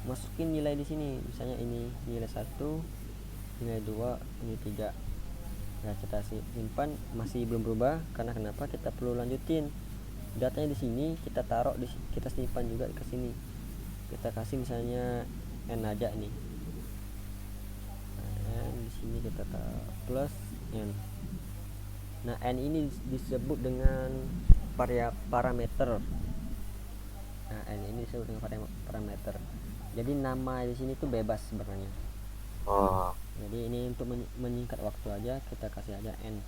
masukin nilai di sini. Misalnya ini nilai 1, nilai 2, ini 3. Nah, kita simpan masih belum berubah karena kenapa? Kita perlu lanjutin. Datanya di sini kita taruh kita simpan juga ke sini. Kita kasih misalnya n aja nih. Nah, n di sini kita taruh plus n. Nah, n ini disebut dengan parameter. Nah, n ini disebut dengan parameter. Jadi nama di sini tuh bebas sebenarnya. Oh. Jadi ini untuk menyingkat waktu aja kita kasih aja n.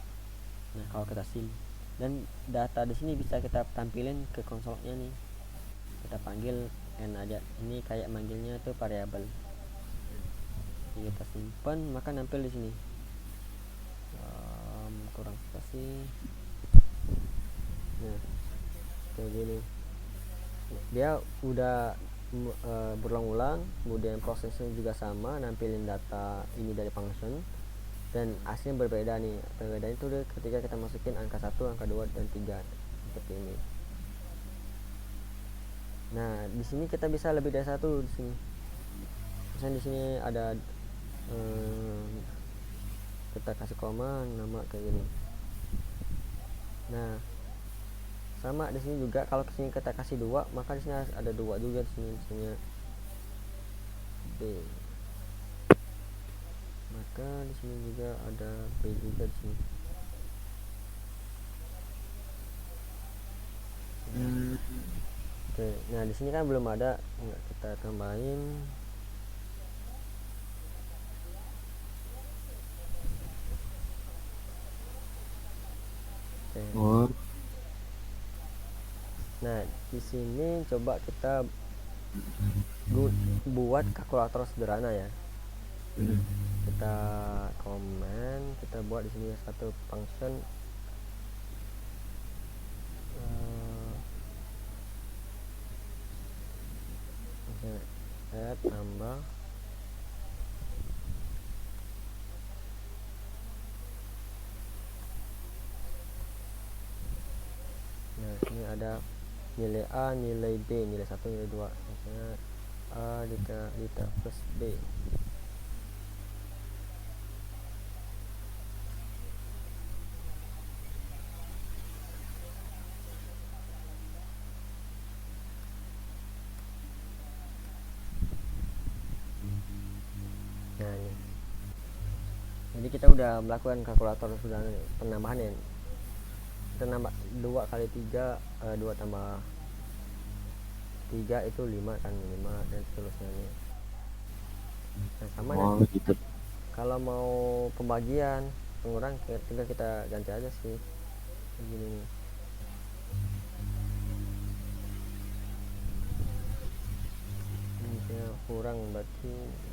Nah, kalau kita sim dan data di sini bisa kita tampilin ke konsolnya nih. Kita panggil n aja. Ini kayak manggilnya tuh variabel. Kita simpan maka nampil di sini. Kurang spasi. Nah, kayak gini. Dia udah berulang-ulang, kemudian prosesnya juga sama, nampilin data ini dari function dan hasilnya berbeda nih. Perbedaan itu ketika kita masukin angka 1, angka 2 dan 3 seperti ini. Nah, di sini kita bisa lebih dari satu di sini. Misalnya di sini ada kita kasih koma, nama kayak gini. Nah, sama di sini juga kalau ke sini kita kasih 2, maka di sini ada 2 juga di sini, misalnya B. Maka di sini juga ada B juga di sini. Oke, nah di sini kan belum ada, nggak kita tambahin. Oke. Nah, di sini coba kita buat kalkulator sederhana ya. Kita komen, kita buat di sini satu function add tambah. Nah ini ada nilai A, nilai B, nilai 1, nilai 2. Misalnya A dikali plus B. Nah ini, jadi kita udah melakukan kalkulator sudah penambahan ya. Kita nambah 2 kali 3, 2 tambah 3 itu 5 kan, 5 dan seterusnya nih. Nah sama Oh nanti gitu. kalau mau pembagian pengurang tinggal kita ganti aja sih begini nih. Ini saya kurang berarti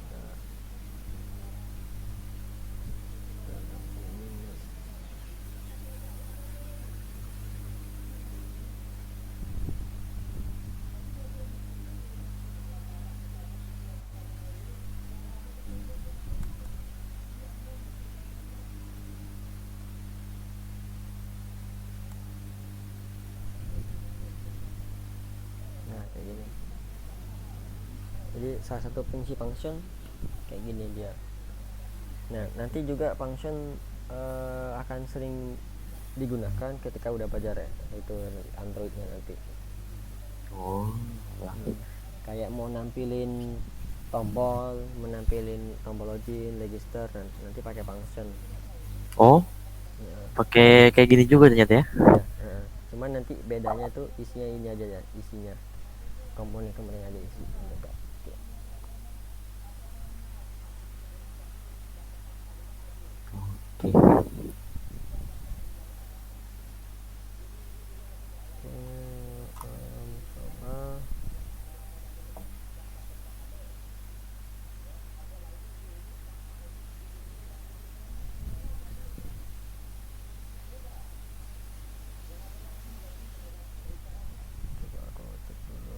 nah kayak gini. Jadi salah satu fungsi function kayak gini dia. Nah nanti juga function akan sering digunakan ketika udah belajar ya, itu Androidnya nanti. Oh ya. Kayak mau nampilin tombol, menampilin tombol login, register, nanti pakai function. Oh Ya, pakai kayak gini juga ternyata ya. iya, cuman nanti bedanya tuh isinya ini aja ya, isinya komponen-komponen ada isi enggak. Oke. Coba. Coba aku cek dulu.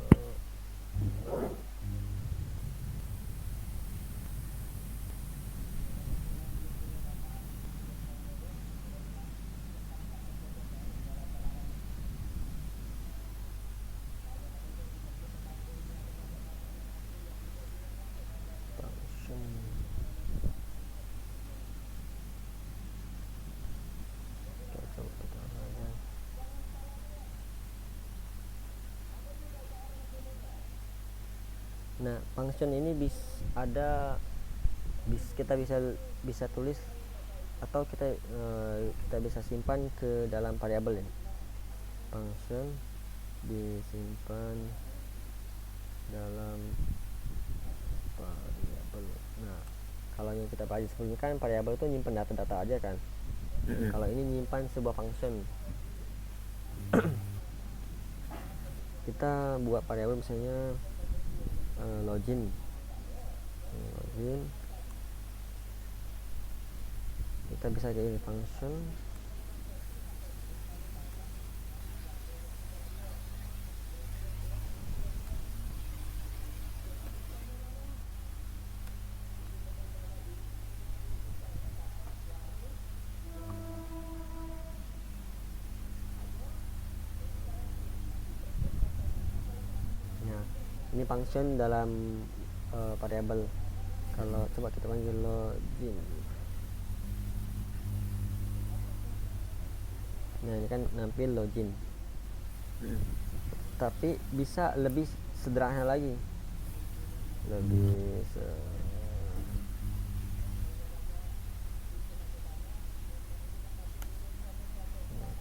Function. Oke, coba kita aja. Nah, function ini kita bisa tulis atau kita bisa simpan ke dalam variabel ya. Function disimpan dalam variabel. Nah, kalau yang kita pelajari sebelumnya kan variabel itu nyimpan data-data aja kan. Kalau ini nyimpan sebuah function. Kita buat variabel misalnya login. Kita bisa kayak function ya. Ini function dalam variabel. Kalau coba kita panggil login. Nah ini kan nampil login. Tapi bisa lebih sederhana lagi. Lebih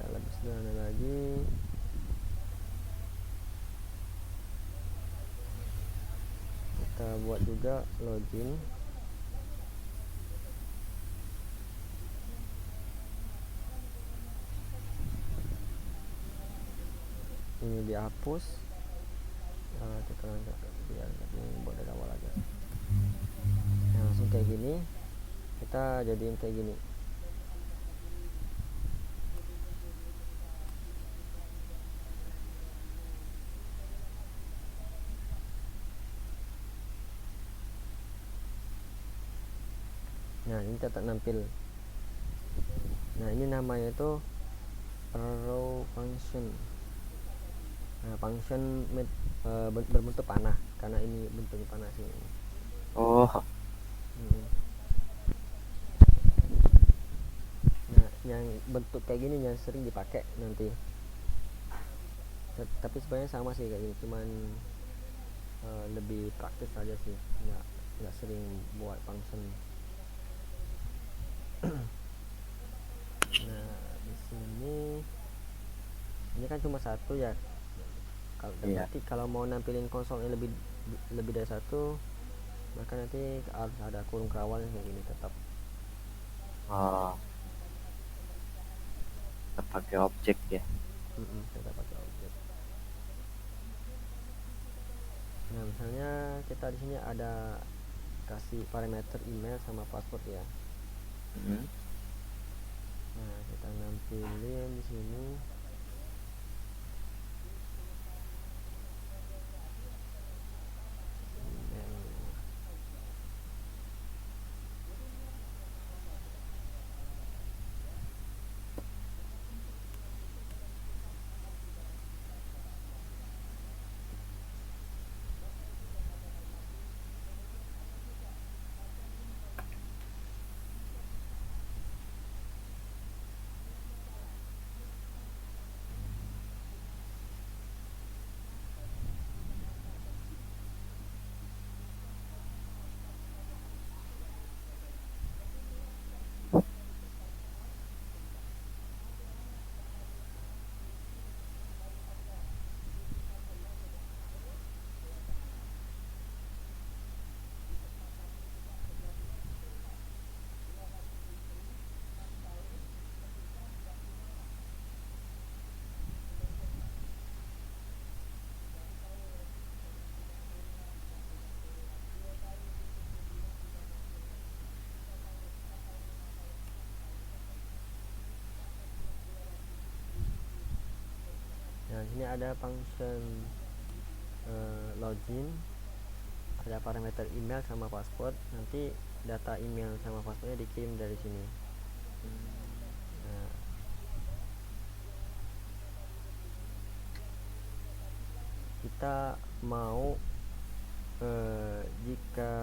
lebih sederhana lagi. Kita buat juga login. Ini dihapus. Kita biar buat dari awal aja. Nah, langsung kayak gini. Kita jadiin kayak gini. Nah, ini tetap nampil. Nah, ini namanya itu arrow function. Nah, function berbentuk panah, karena ini bentuknya panah sih. Oh, Hmm. Nah, yang bentuk kayak gini yang sering dipakai nanti. Tapi sebenarnya sama sih kayak gini, cuman lebih praktis aja sih, nggak sering buat function. Nah, di sini ini kan cuma satu ya. iya. Nanti kalau mau nampilin konsolnya lebih lebih dari satu, maka nanti harus ada kurung kawal kayak gini tetap. Oh, kita pakai objek ya. Tetap pakai objek. Nah, misalnya kita di sini ada kasih parameter email sama password ya. Mm-mm. Nah, kita nampilin di sini. Email. Nah, di sini ada function login, ada parameter email sama password. Nanti data email sama passwordnya dikirim dari sini. Nah, kita mau jika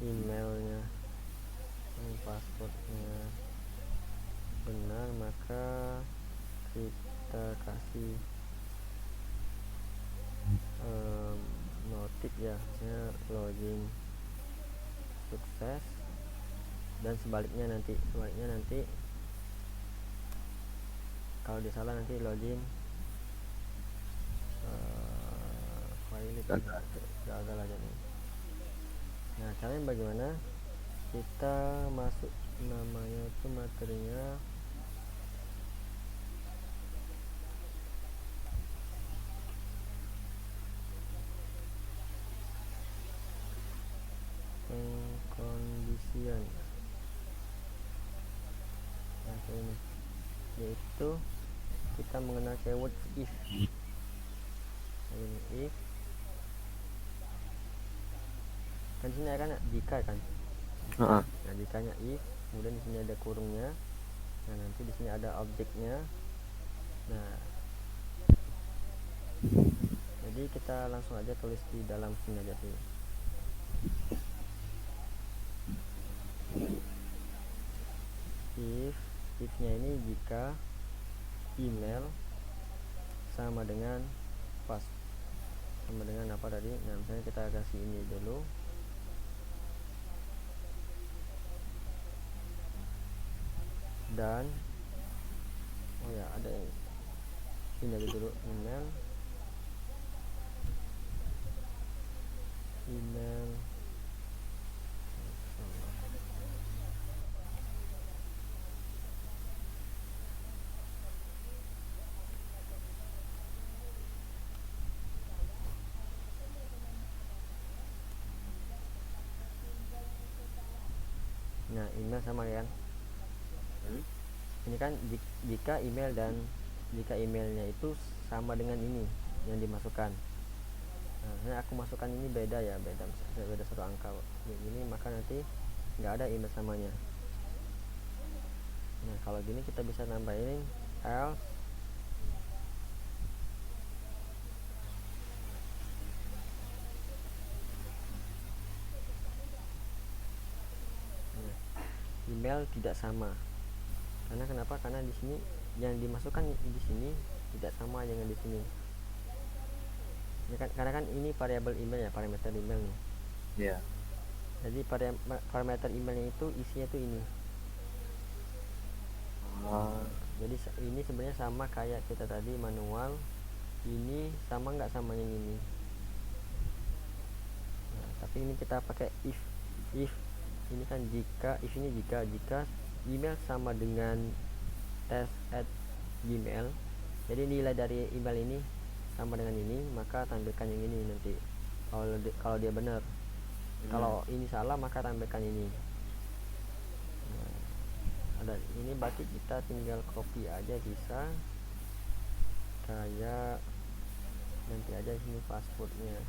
emailnya dan passwordnya benar, maka kita kasih notif ya, misalnya login sukses, dan sebaliknya nanti kalau dia salah nanti login gagal aja nih. Nah, caranya bagaimana? Kita masuk namanya itu materinya pengkondisian. Nah, ini yaitu kita mengenal keyword if. Ini if kan sini kan jika kan. Heeh. Nah, jikanya if, kemudian di sini ada kurungnya. Nah, nanti di sini ada objeknya. Nah, jadi kita langsung aja tulis di dalam sini aja sih. If-nya ini jika email sama dengan sama dengan apa tadi. Nah, misalnya kita kasih ini dulu. Dan oh ya, ada ini aja dulu, email nah, email sama kan. Ini kan jika emailnya itu sama dengan ini yang dimasukkan. Nah, ini aku masukkan ini beda satu angka ini, maka nanti nggak ada email samanya. Nah kalau gini kita bisa nambahin else. Nah, email tidak sama. Karena kenapa? Karena di sini yang dimasukkan di sini tidak sama dengan di sini. Ya kan, karena kan ini variabel email ya, parameter email nih. Iya. Jadi parameter emailnya itu isinya tuh ini. Oh, Jadi ini sebenarnya sama kayak kita tadi manual. Ini sama nggak sama yang ini? Nah, tapi ini kita pakai if ini kan jika, if ini jika email sama dengan test@gmail, jadi nilai dari email ini sama dengan ini, maka tampilkan yang ini nanti kalau dia benar. Kalau ini salah maka tampilkan ini. Nah, ada ini berarti kita tinggal copy aja bisa, kayak nanti aja sini passwordnya.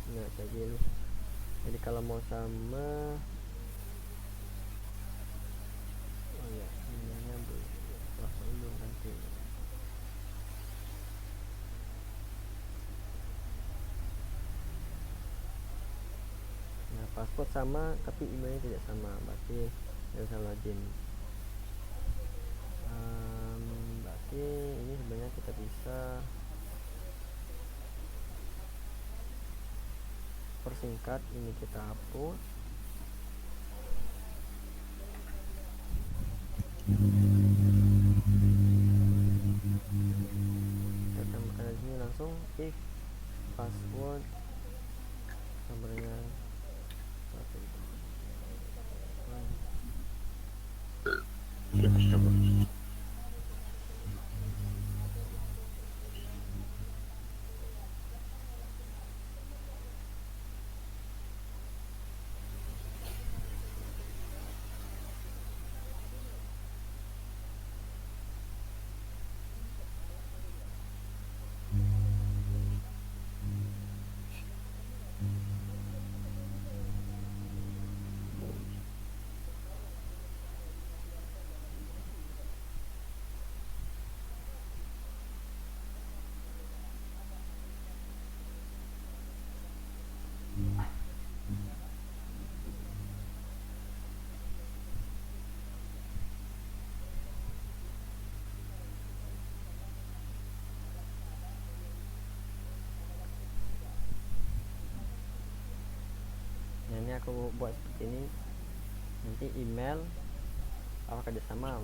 Nah kayak gini. Jadi kalau mau sama, oh ya emailnya belum nanti. Nah password sama tapi emailnya tidak sama, berarti nggak bisa login. Berarti ini sebenarnya kita bisa persingkat, ini kita hapus. Kita tambahkan di sini langsung if password sama dengan nah ini aku buat seperti ini. Nanti email apakah dia sama,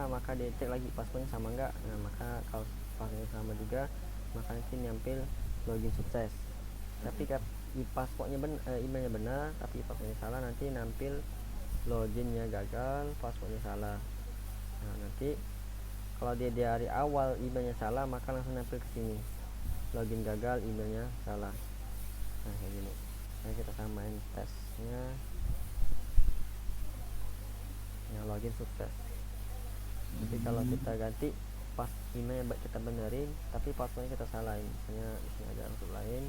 maka dia cek lagi passwordnya sama enggak. Nah maka kalau passwordnya sama juga, maka nanti nampil login sukses. Tapi passwordnya emailnya benar tapi passwordnya salah, nanti nampil loginnya gagal, passwordnya salah. Nah nanti kalau dia dari awal emailnya salah, maka langsung nampil ke sini login gagal, emailnya salah. Nah kayak gini. Nah kita samain tesnya. Ya login sukses. Tapi kalau kita ganti pas emailnya kita benerin tapi passwordnya kita salahin, misalnya isinya ada untuk lain,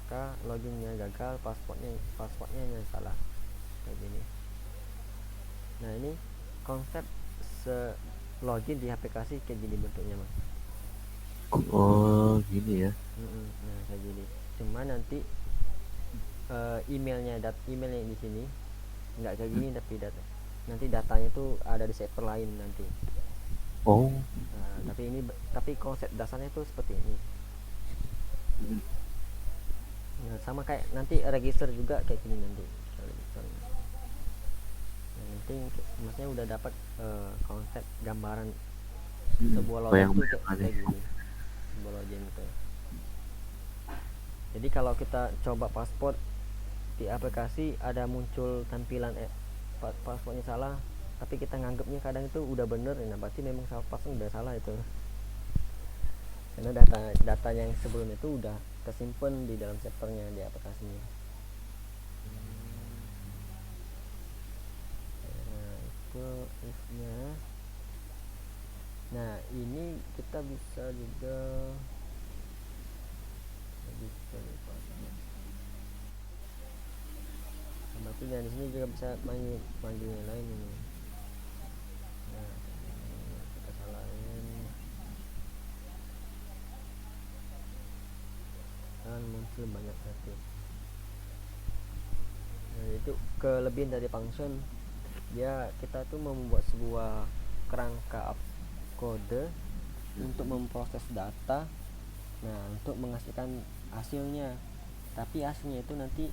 maka loginnya gagal, passwordnya yang salah, kayak gini. Nah ini konsep login di aplikasi kayak gini bentuknya mas. oh gini ya. Nah kayak gini. Cuma nanti emailnya di sini nggak kayak gini, nanti datanya itu ada di server lain nanti. Oh. Nah, tapi konsep dasarnya itu seperti ini. Nah, sama kayak nanti register juga kayak gini nanti. Yang penting maksudnya udah dapat konsep gambaran sebuah login itu kayak gini. Sebuah login itu. Jadi kalau kita coba paspor di aplikasi ada muncul tampilan passwordnya salah, tapi kita nganggapnya kadang itu udah bener, nah berarti memang password udah salah itu, karena data yang sebelumnya itu udah tersimpan di dalam servernya di aplikasinya. Nah itu if-nya. Nah ini kita bisa juga Nah di sini juga bisa manggil yang lain ini. Nah kita salahin kan muncul banyak nanti. Nah itu kelebihan dari function, dia kita tuh membuat sebuah kerangka kode untuk memproses data, nah untuk menghasilkan hasilnya, tapi hasilnya itu nanti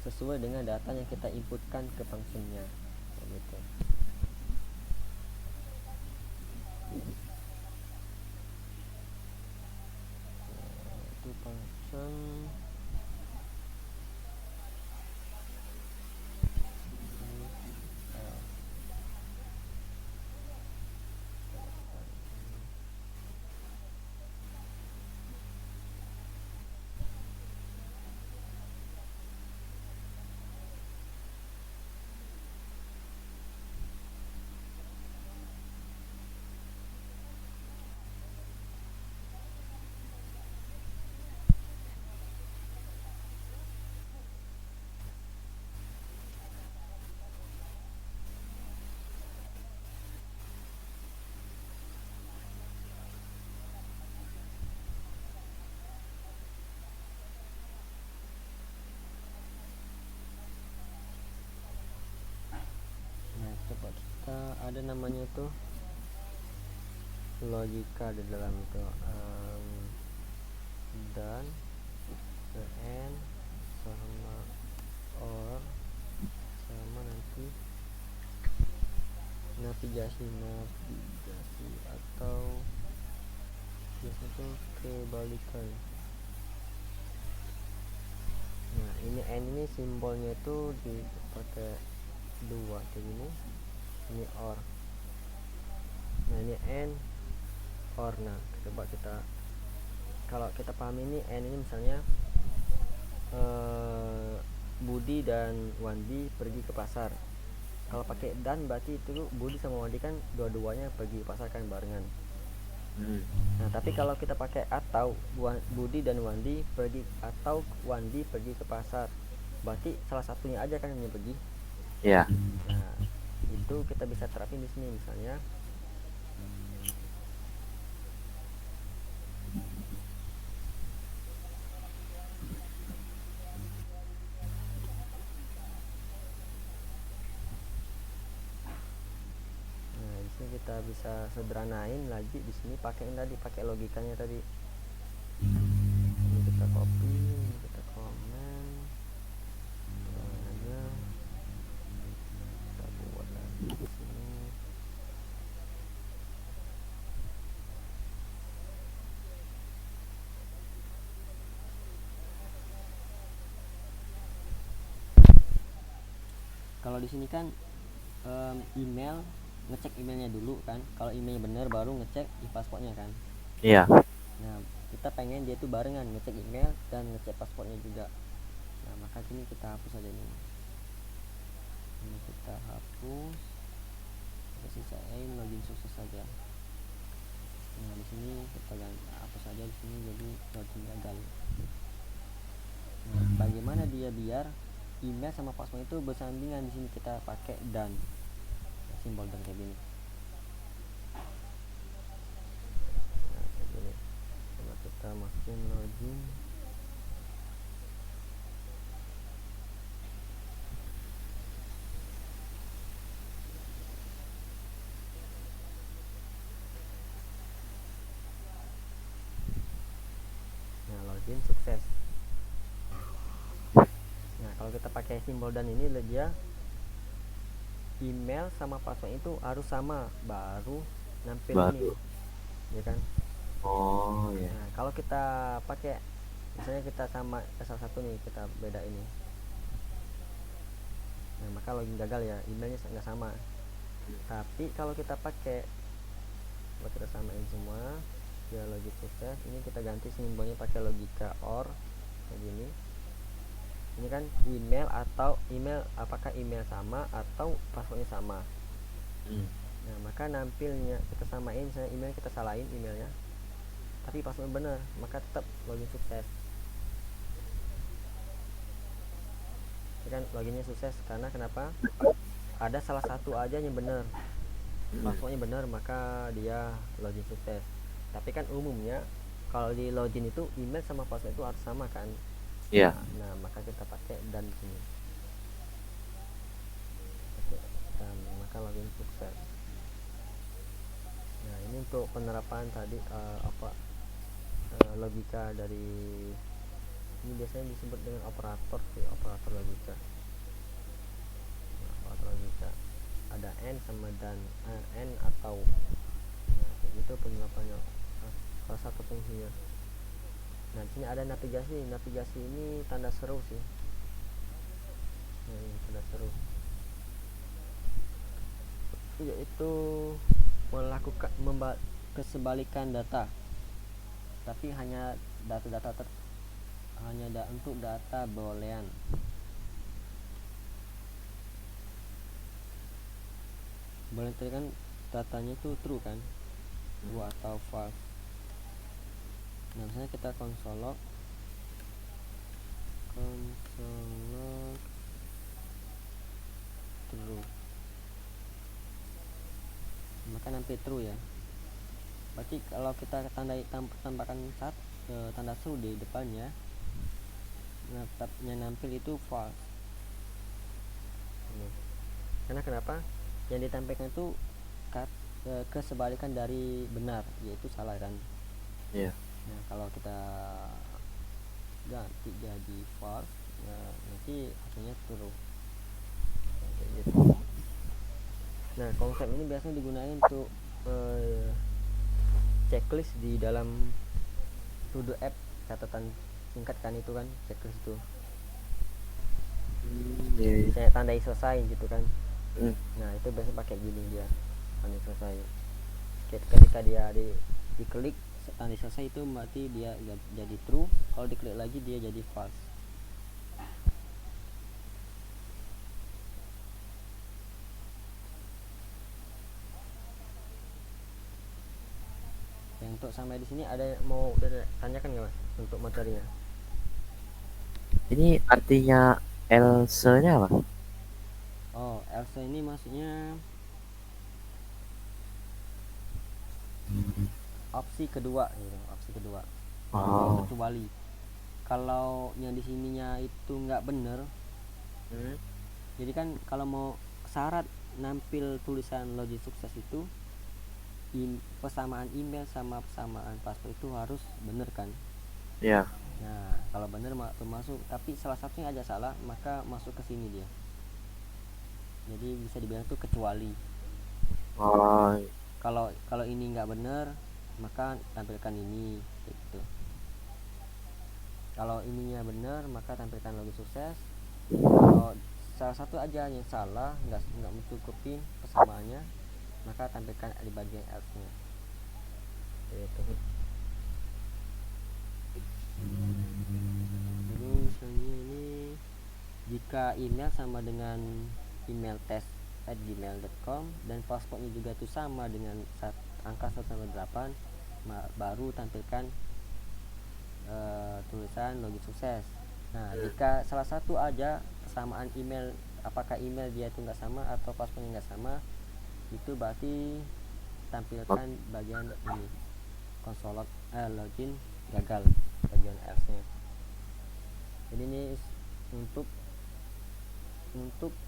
sesuai dengan data yang kita inputkan ke functionnya gitu. Nah, itu function. Nah coba kita ada namanya itu logika di dalam itu, dan n sama or sama nanti navigasi atau biasanya tuh kebalikan. Nah ini n ini simbolnya itu dipakai dua kayak gini, ini or. Nah ini n or. Nah coba kita, kalau kita pahami ini n ini misalnya Budi dan Wandi pergi ke pasar. Kalau pakai dan berarti itu Budi sama Wandi kan dua-duanya pergi ke pasar kan barengan. Nah tapi kalau kita pakai atau Budi dan Wandi pergi, atau Wandi pergi ke pasar, berarti salah satunya aja kan yang pergi. Iya. Nah itu kita bisa terapin di sini misalnya. Nah di sini kita bisa sederhanain lagi di sini pakai logikanya tadi. Ini kita copy, ini kita komen, aja kita buat lagi di sini. Kalau di sini kan email, ngecek emailnya dulu kan. Kalau emailnya benar baru ngecek e-pasportnya kan. Iya. Nah kita pengen dia tuh barengan, ngecek email dan ngecek pasportnya juga. Nah maka ini kita hapus aja nih. Ini kita hapus, kita sisain login sukses saja. Nah di sini kita hapus aja di sini jadi login gagal. Nah bagaimana dia biar email sama password itu bersandingan, di sini kita pakai dan, simbol dan kayak gini. Nah kayak gini. Coba kita masukin login. Nah login sukses. Nah kalau kita pakai simbol dan ini dia email sama password itu harus sama baru nampil ini, ya kan? Oh ya. Nah kalau kita pakai misalnya kita sama salah satu nih, kita beda ini, nah maka login gagal ya, emailnya nggak sama. Tapi kalau kita pakai, buat kita samain semua biar login sukses, ini kita ganti simbolnya pakai logika or kayak gini. Ini kan email atau email, apakah email sama atau passwordnya sama. Nah maka nampilnya kita samain, misalnya email kita salahin emailnya tapi password benar, maka tetap login sukses. Ya kan loginnya sukses karena kenapa? Ada salah satu aja yang benar, passwordnya benar, maka dia login sukses. Tapi kan umumnya kalau di login itu email sama password itu harus sama kan. Iya. Nah maka kita pakai dan di sini. Oke, dan maka login sukses. Nah ini untuk penerapan tadi logika dari ini biasanya disebut dengan operator sih, operator logika. Nah, operator logika ada n sama dan n atau, nah kayak gitu penerapannya. Salah satu fungsinya. Nah di sini ada navigasi. Navigasi ini tanda seru sih. Nah, ini tanda seru yaitu melakukan kesebalikan data, tapi hanya data-data untuk data boolean. Boolean tadi kan datanya itu true kan, true atau false. Nah misalnya kita konsolog true, maka nanti true ya. Berarti kalau kita tambahkan tanda seru di depannya, yang nampil itu false. Ini. Karena kenapa? Yang ditampilkan itu kesebalikan dari benar, yaitu salah kan. Iya. Nah kalau kita ganti jadi false, nah, nanti hasilnya true. Kayak gitu. Nah konsep ini biasanya digunakan untuk checklist di dalam to do app, catatan singkat kan itu kan checklist itu. Iya. Saya tandai selesai gitu kan. Nah itu biasanya pakai gini dia, tandai selesai. Ketika dia diklik tandai selesai itu berarti dia jadi true, kalau diklik lagi dia jadi false. Ya, untuk sampai di sini ada yang mau tanyakan nggak mas untuk materinya? Ini artinya else-nya apa? Oh else ini maksudnya opsi kedua gitu, opsi kedua. Oh. Kecuali kalau yang di sininya itu nggak bener, jadi kan kalau mau syarat nampil tulisan login sukses itu persamaan email sama persamaan password itu harus bener kan. Iya. Nah kalau bener masuk, tapi salah satunya aja salah maka masuk ke sini dia. Jadi bisa dibilang itu kecuali. Oh. Kalau ini nggak bener maka tampilkan ini gitu. Kalau ininya bener maka tampilkan login sukses. Kalau salah satu aja yang salah, nggak mencukupi persamaannya, maka tampilkan di bagian else-nya. Gitu. Jadi misalnya ini jika email sama dengan email test@gmail.com dan passwordnya juga itu sama dengan angka 1-8, baru tampilkan tulisan login sukses. Nah jika salah satu aja persamaan email, apakah email dia itu nggak sama atau passwordnya nggak sama, itu berarti tampilkan bagian ini konsol login gagal, bagian else nya. Jadi ini untuk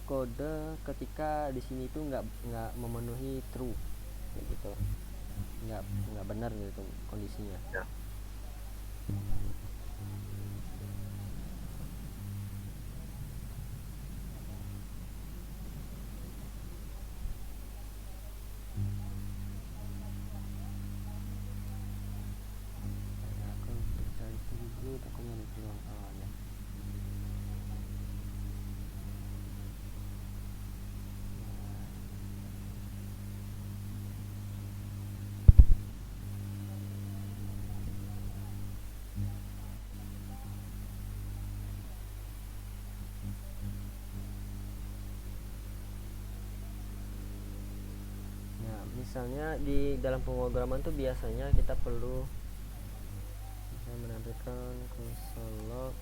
kode ketika di sini itu nggak memenuhi true kayak gitu, nggak benar gitu kondisinya. Ya. Aku cari dulu, takutnya ada peluang awalnya. Nah, misalnya di dalam pemrograman tuh biasanya kita perlu menampilkan console log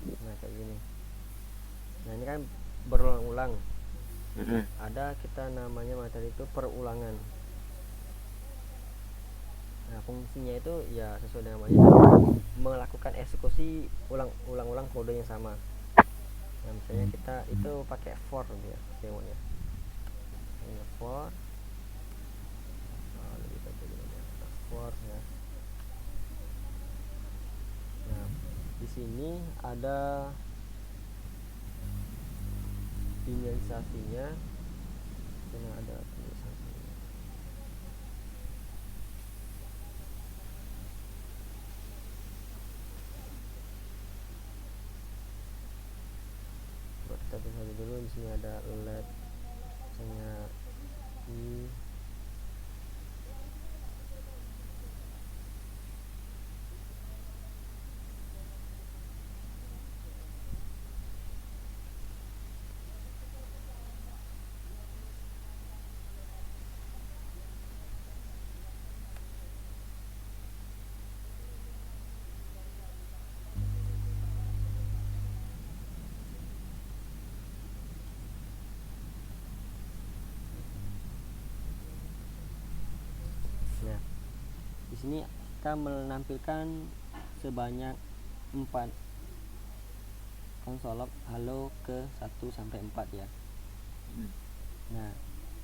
Nah kayak gini. Nah ini kan berulang-ulang. Mm-mm. Ada kita namanya materi itu perulangan. Nah fungsinya itu ya sesuai dengan namanya, melakukan eksekusi ulang-ulang kode yang sama. Nah misalnya kita itu pakai for dia demonya. Ini for, lebih baca dulu ya. For ya. Nah di sini ada inisialisasinya, karena ada inisialisasinya. Buat kita tulis aja dulu. Di sini ada let misalnya i. Nah di sini kita menampilkan sebanyak 4 konsolog halo ke 1 sampai 4 ya. Nah,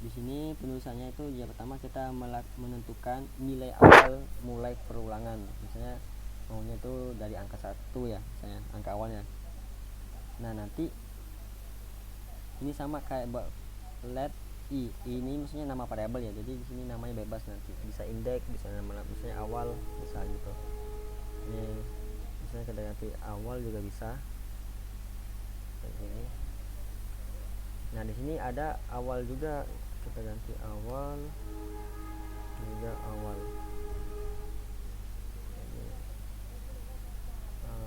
di sini penulisannya itu ya pertama kita menentukan nilai awal mulai perulangan. Misalnya maunya itu dari angka 1 ya, misalnya angka awalnya. Nah, nanti ini sama kayak let i. Ini maksudnya nama variabel ya. Jadi di sini namanya bebas nanti. Bisa indeks, bisa nama misalnya awal, bisa gitu. Ini misalnya kita ganti awal juga bisa. Kayak gini. Nah di sini ada awal juga, kita ganti awal juga awal.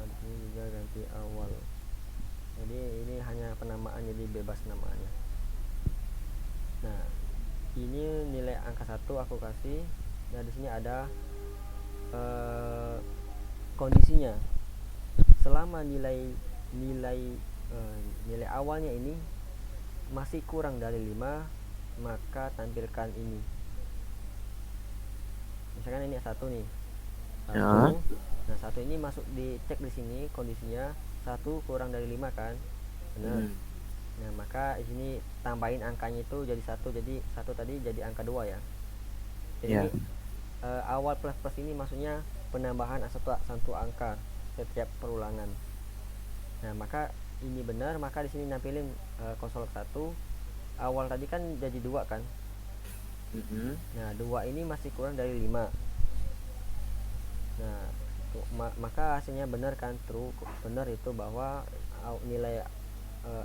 Di sini juga ganti awal. Jadi ini hanya penamaan, jadi bebas namaannya. Nah ini nilai angka 1 aku kasih. Nah di sini ada kondisinya. Selama nilai awalnya ini masih kurang dari 5, maka tampilkan ini. Misalkan ini 1 nih. 1. Ya. Nah 1 ini masuk dicek di sini kondisinya 1 kurang dari 5 kan? Benar. Nah, maka di sini tambahin angkanya itu jadi 1. Jadi 1 tadi jadi angka 2 ya. Jadi Ya. ini awal plus plus ini maksudnya penambahan satu angka setiap perulangan. Nah, maka ini benar, maka di sini nampilin konsol 1. Awal tadi kan jadi 2 kan? Nah, 2 ini masih kurang dari 5. Nah, maka hasilnya benar kan, true. Benar itu bahwa nilai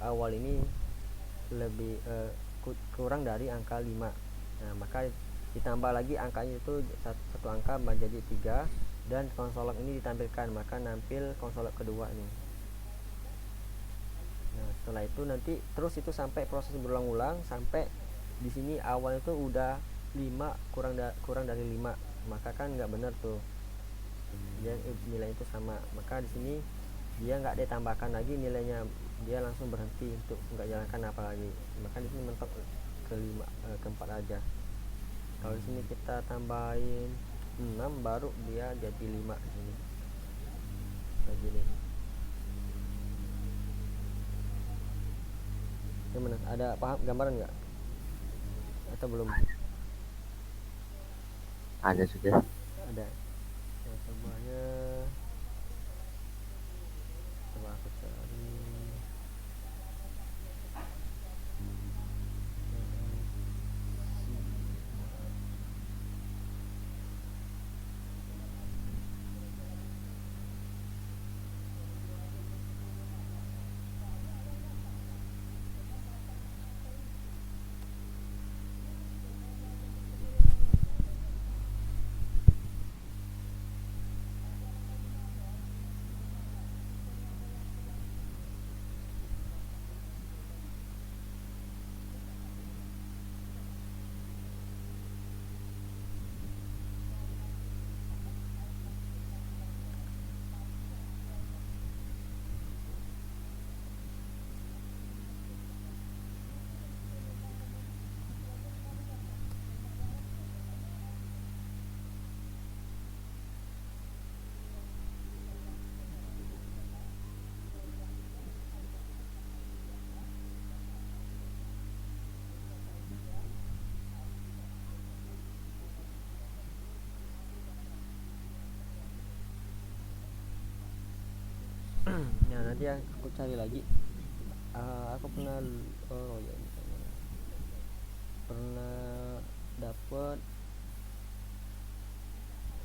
awal ini lebih kurang dari angka 5. Nah, maka ditambah lagi angkanya itu satu angka menjadi 3, dan konsolog ini ditampilkan, maka nampil konsolog kedua nih. Nah, setelah itu nanti terus itu sampai proses berulang-ulang sampai di sini awal itu udah 5 kurang dari 5, maka kan nggak benar tuh. Dia nilai itu sama, maka di sini dia nggak ditambahkan lagi nilainya, dia langsung berhenti untuk nggak jalankan apa lagi. Maka di sini mentok ke 4 aja. Kalau di sini kita tambahin 6 baru dia jadi 5 di sini. Kayak gini. Gimana? Ada paham gambaran nggak? Atau belum? Ada sudah. Ada. Nah, semuanya coba aku cari. Nah nanti aku cari lagi. Aku pernah, oh ya ini kan, pernah dapet,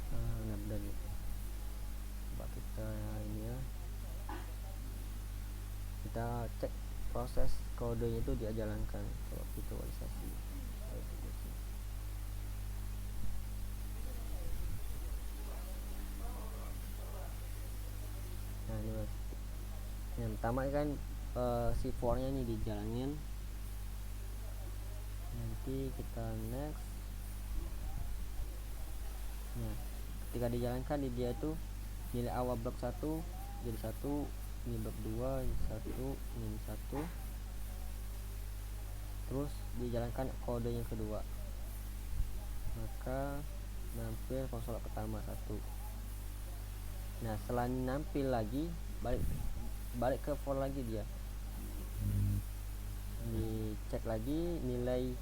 nah benar nih. Coba kita ini ya, kita cek proses kodenya itu dia jalankan kalau visualisasi. Nah ini mas, yang pertama kan si for-nya ini dijalanin. Nanti kita next. Nah ketika dijalankan di dia itu nilai awal blok 1 jadi 1, ini blok 2 jadi 1, ini 1, terus dijalankan kode yang kedua, maka nampil konsol pertama 1. Nah setelah ini nampil lagi, balik ke for lagi, dia dicek lagi nilai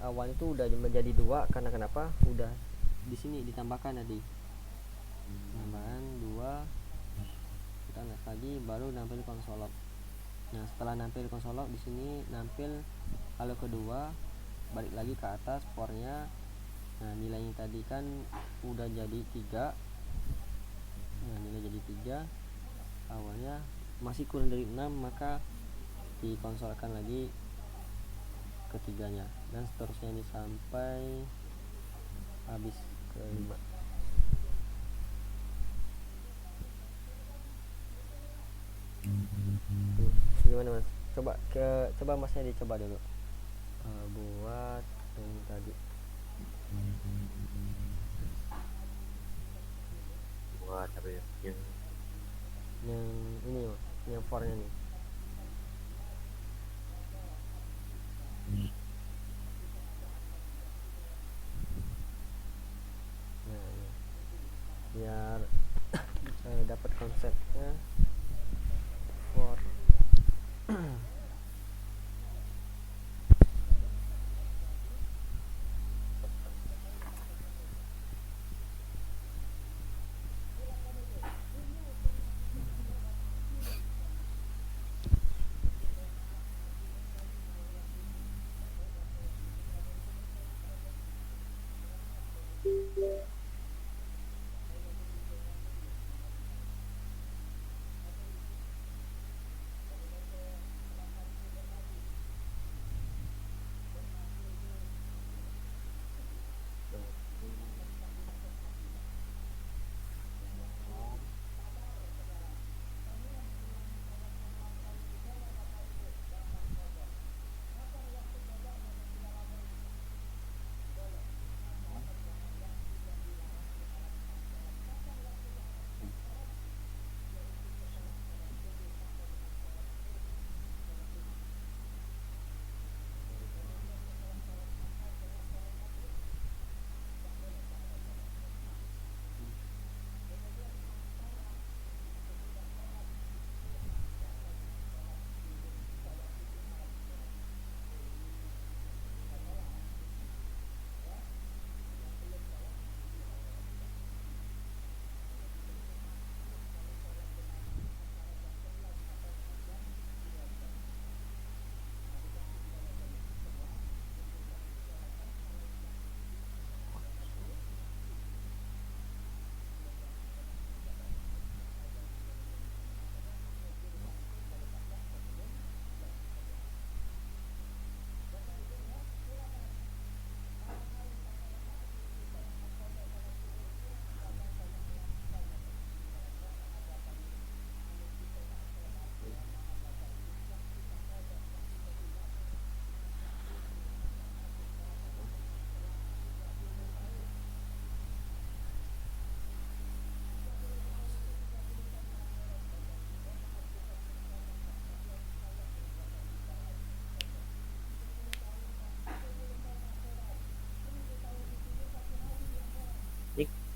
awal itu udah menjadi 2 karena kenapa, udah di sini ditambahkan tadi, tambahan 2, kita next lagi baru nampil konsolog. Nah setelah nampil konsolog di sini nampil halo kedua, balik lagi ke atas for-nya. Nah nilainya tadi kan udah jadi 3. Nah nilai jadi 3, awalnya masih kurang dari 6, maka dikonsolkan lagi ketiganya, dan seterusnya ini sampai habis ke 5. Gimana mas, coba masnya dicoba dulu buat yang tadi. Buat apa ya? Yang ini mas, yang for-nya nih. Nah ini, biar saya dapat konsepnya for.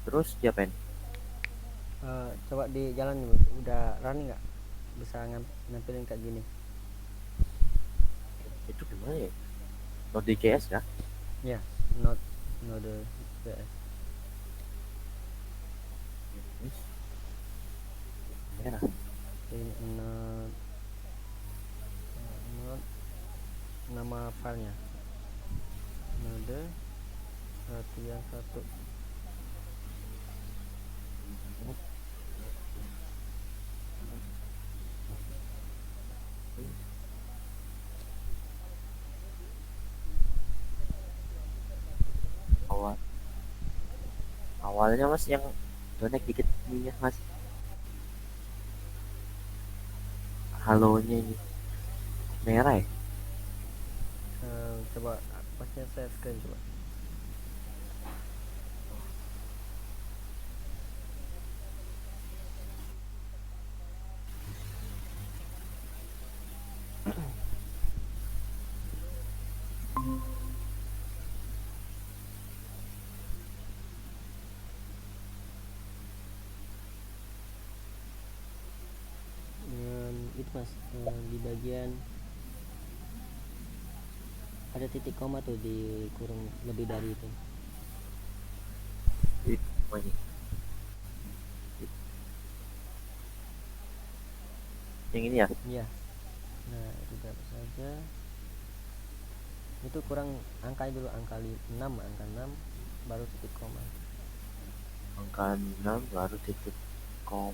Terus diapain? Coba di jalan udah running nggak, bisa nampilin kayak gini. Itu gimana ya? Node.js kah? Ya not node JS. Merah. ini node nama filenya node latihan satu. awal awalnya mas yang donek dikit ininya mas, halonya ini merah ya. Coba pasnya saya screen coba. Itu mas, di bagian ada titik koma tuh di kurung lebih dari itu. Oh, ini yang ini ya. Iya. Nah itu dapat saja. Itu kurang angka dulu, angka 6, angka 6 baru titik koma. Angka 6 baru titik kom.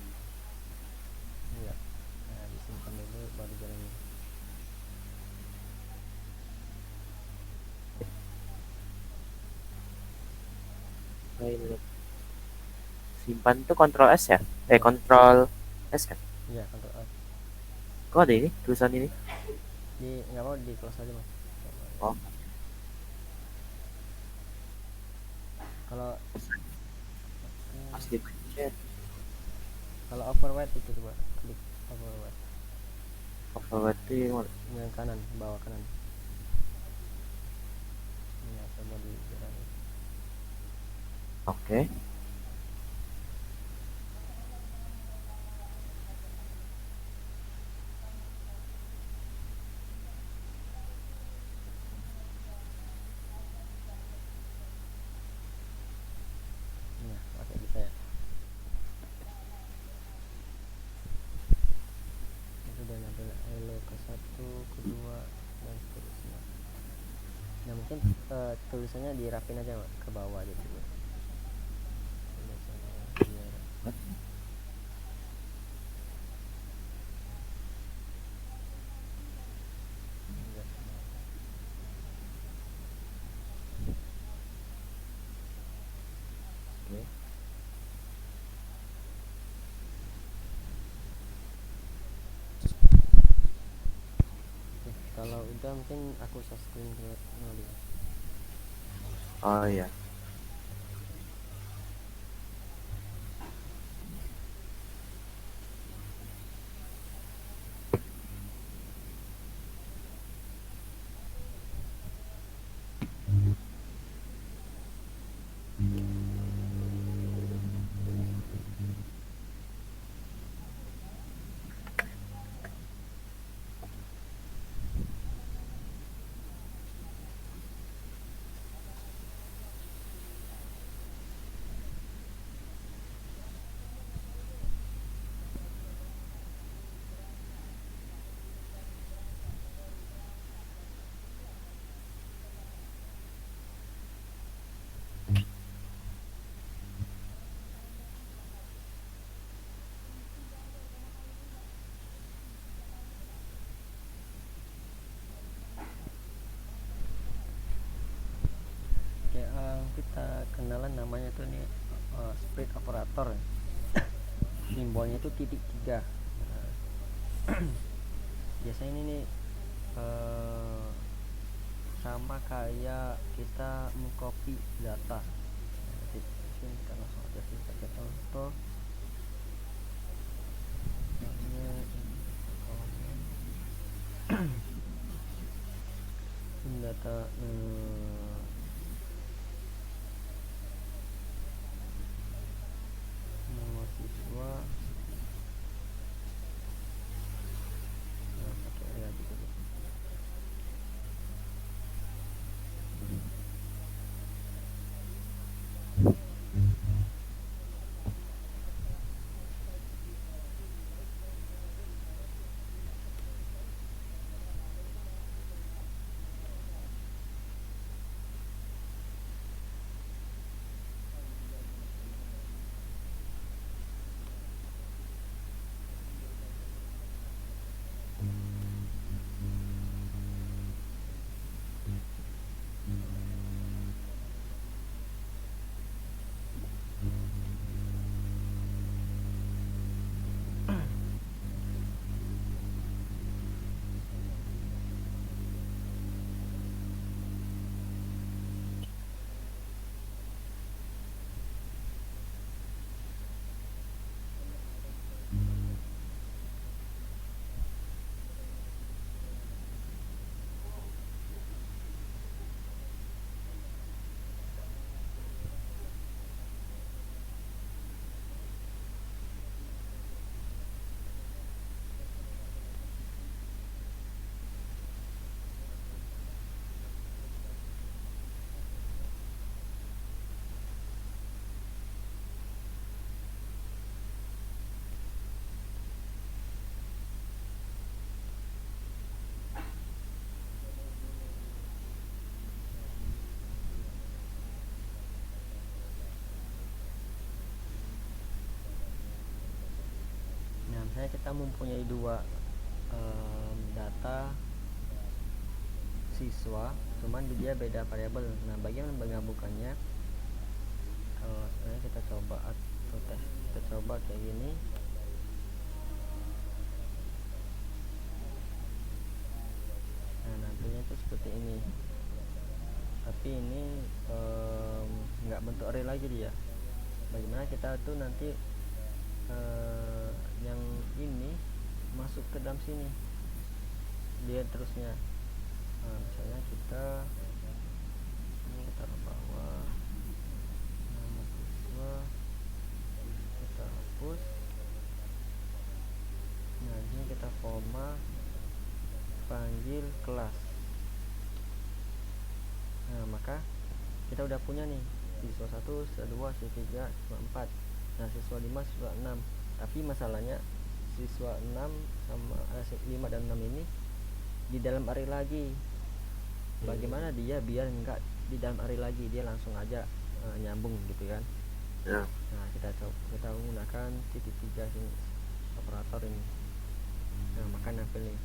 Iya. Nah disimpan dulu baru jalan. Simpan itu kontrol S ya, kontrol S kan. Iya, kontrol Alt. Kok ada ini tulisan ini? Di nggak mau di close aja mas. Oh, Kalau pas dipencet kalau overwrite itu coba klik overwrite overwrite itu yang kanan, bawah kanan. Iya, coba di jalan. oke. Iya, oke bisa ya. Itu udah nyampe elo ke 1, kedua dan seterusnya. Nah mungkin tulisannya dirapin aja Pak, ke bawah aja dulu. Tulisannya biar enggak. Oke. Oke, kalau udah mungkin aku share screen dulu. Oh iya. Oke, kita kenalan namanya tuh nih split operator. Simbolnya itu titik 3. Nah, biasanya ini nih sama kayak kita mengcopy data. Nah, sini kita langsung aja pakai contoh. Ini data mahasiswa. Nah, pakai area gitu. misalnya kita mempunyai dua data siswa, cuman dia beda variabel. Nah, bagaimana menggabungkannya? Kalau sebenarnya kita coba atau tes, kita coba kayak gini. Nah, nantinya itu seperti ini. Tapi ini nggak bentuk array lagi dia. Bagaimana kita tuh nanti yang ini masuk ke dalam sini, dia terusnya. Nah, misalnya kita taruh bawah nama siswa, kita hapus. Nah, ini kita koma, panggil kelas. Nah, maka kita udah punya nih siswa 1, siswa 2, siswa 3, siswa 4. Nah, siswa 5, siswa 6. Tapi masalahnya siswa 6 sama 5 dan 6 ini di dalam array lagi. Bagaimana dia biar enggak di dalam array lagi, dia langsung aja nyambung gitu kan. Nah, kita menggunakan titik 3 sini, operator ini. Nah, maka nampil nih.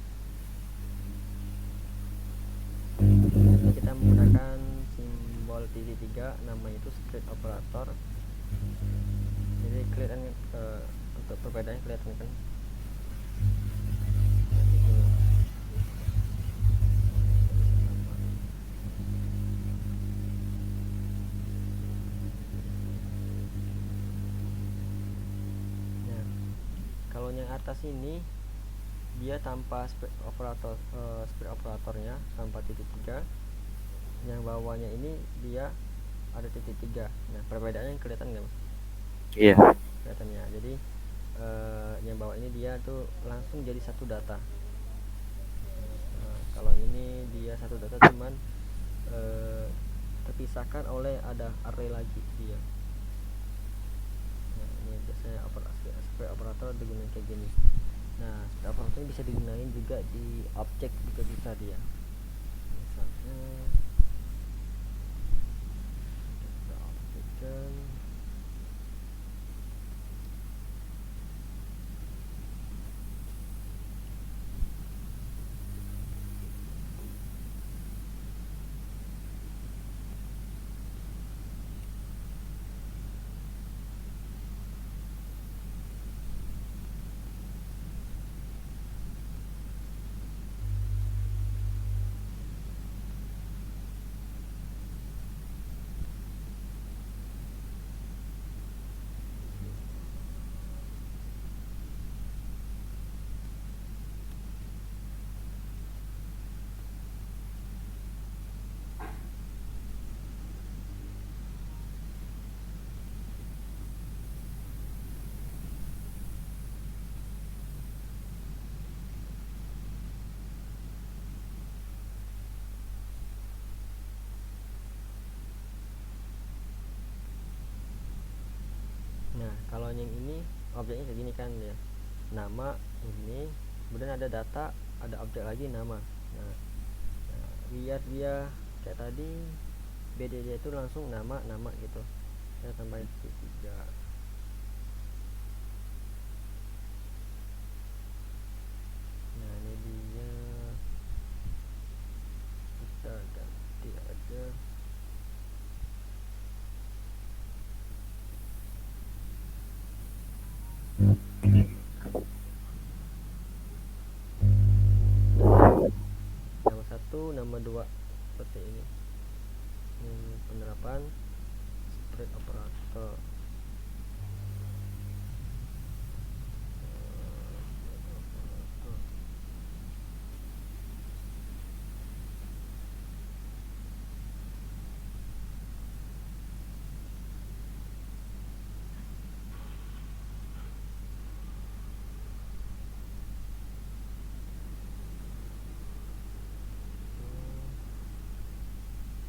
Jadi kita menggunakan simbol titik 3, nama itu split operator. Jadi kelihatan untuk perbedaannya kelihatan kan. Nah, kalau yang atas ini dia tanpa split operatornya, tanpa titik 3. Yang bawahnya ini dia ada titik 3. Nah, perbedaannya kelihatan nggak, Mas? Iya. Kelihatannya. Jadi yang bawah ini dia tuh langsung jadi satu data. Kalau ini dia satu data, cuman terpisahkan oleh ada array lagi dia. Nah, ini biasanya split operator digunakan kayak gini. Nah, split operator ini bisa digunakan juga di objek, juga bisa dia. Misalnya kita objekkan Nah, kalau yang ini objeknya kayak gini kan ya. Nama ini, kemudian ada data, ada objek lagi nama. Nah, biar dia kayak tadi beda, dia itu langsung nama gitu. Saya tambahin 3. Nah, ini dia, kita ganti aja. Nama 1, nama 2 seperti ini. Penerapan split operator.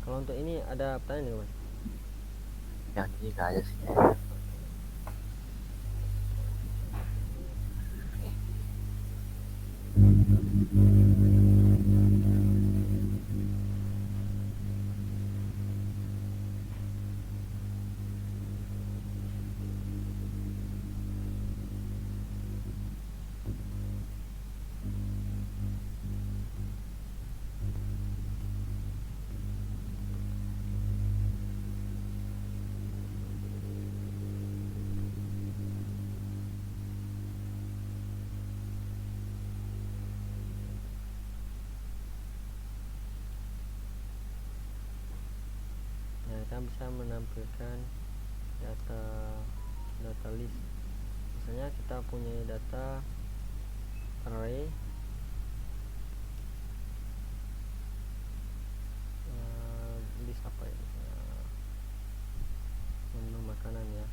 Kalau untuk ini ada pertanyaan nggak, Mas? Yang ini nggak ada sih. kita bisa menampilkan data list. Misalnya kita punya data array list apa ini, menu makanan ya,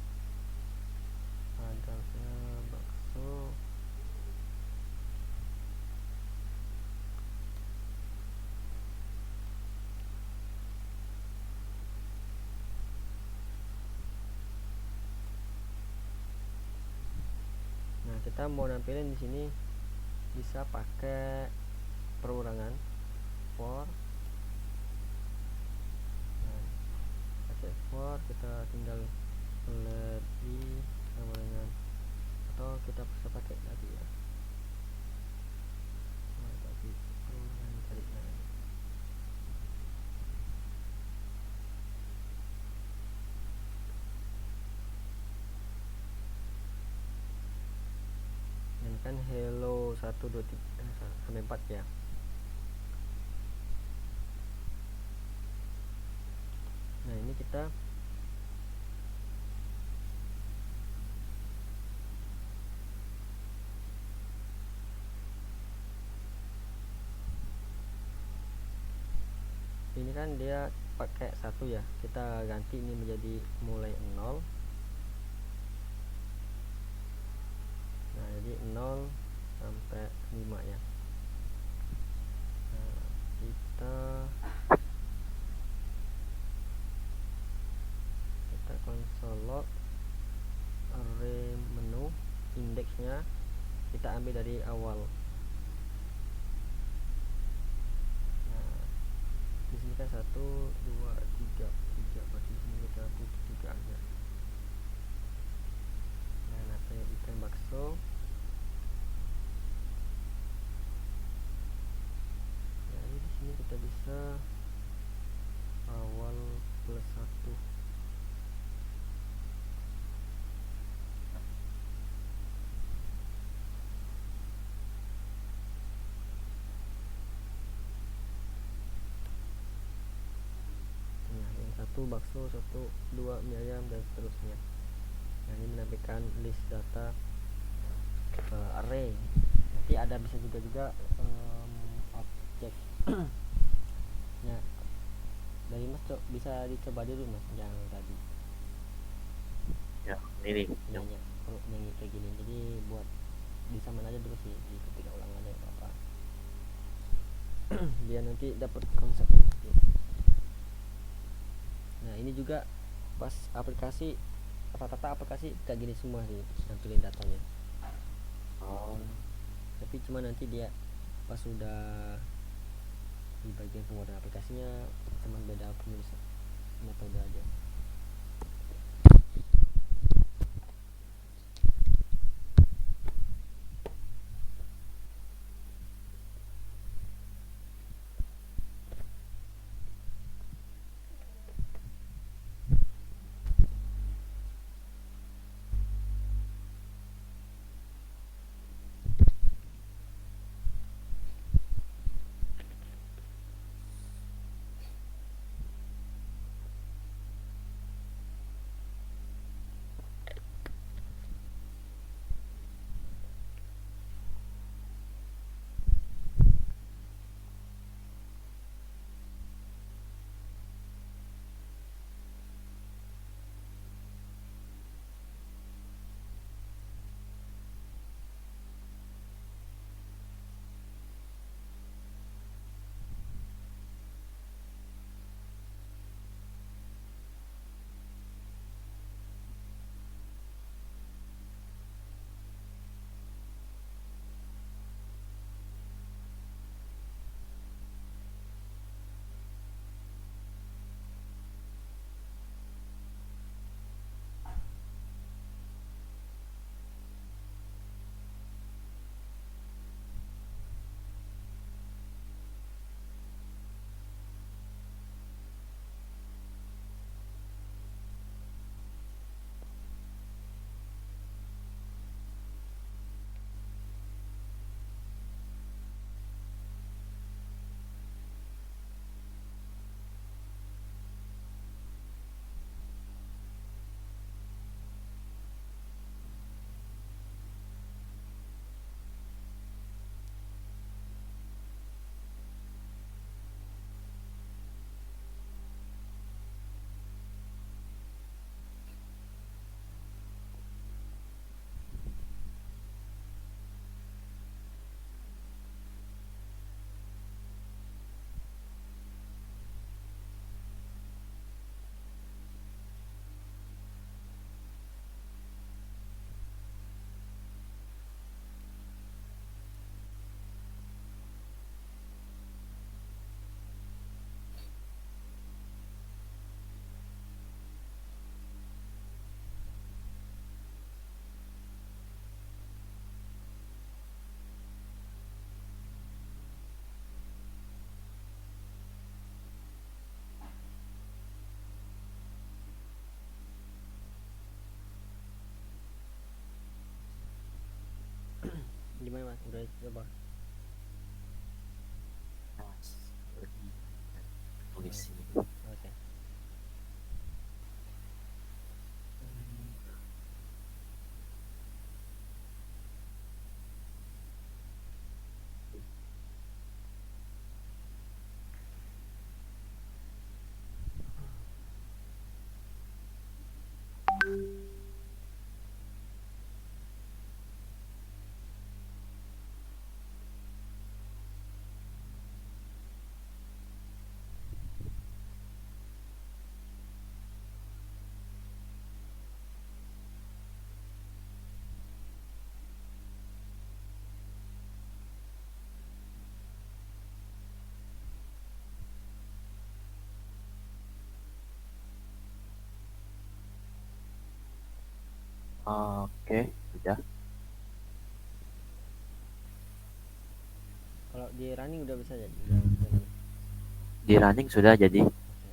ada bakso. Nah, kita mau nampilin di sini bisa pakai perorangan for. Nah, pakai for kita tinggal let i sama dengan, atau kita bisa pakai tadi ya. Nah, tadi perorangan tadi. Ini kan hello 1 2 3 sampai 4 ya. Nah, ini kita ini kan dia pakai 1 ya, kita ganti ini menjadi mulai 0. Nah, jadi 0 sampai 5 ya. Nah, kita console log array menu, indeksnya kita ambil dari awal. Nah, di sini kan 1 2 3 berarti di sini kita butuh 3 aja. Nah, namanya ikan bakso. Jadi di sini kita bisa awal plus 1. Nah, yang 1 bakso, 1 2 mie ayam dan seterusnya. Nah, ini menampilkan list data array. Nanti ada bisa juga objek. Nah, dari Mas bisa dicoba dulu Mas yang tadi. Ya, ini Yang kayak gini. Jadi buat disamain aja dulu sih, diketik ulang aja apa. Biar nanti dapat konsepnya. Nah, ini juga pas aplikasi, rata-rata aplikasi kayak gini semua sih nampilin datanya. Tapi cuma nanti dia pas sudah di bagian penggunaan aplikasinya cuma beda penulis metode aja. gimana mas, udah coba? Nah, lagi tulis Oke. sini. Oke. Oke, sudah. Kalau di running udah bisa jadi, udah jalan. Di running sudah jadi. Oke.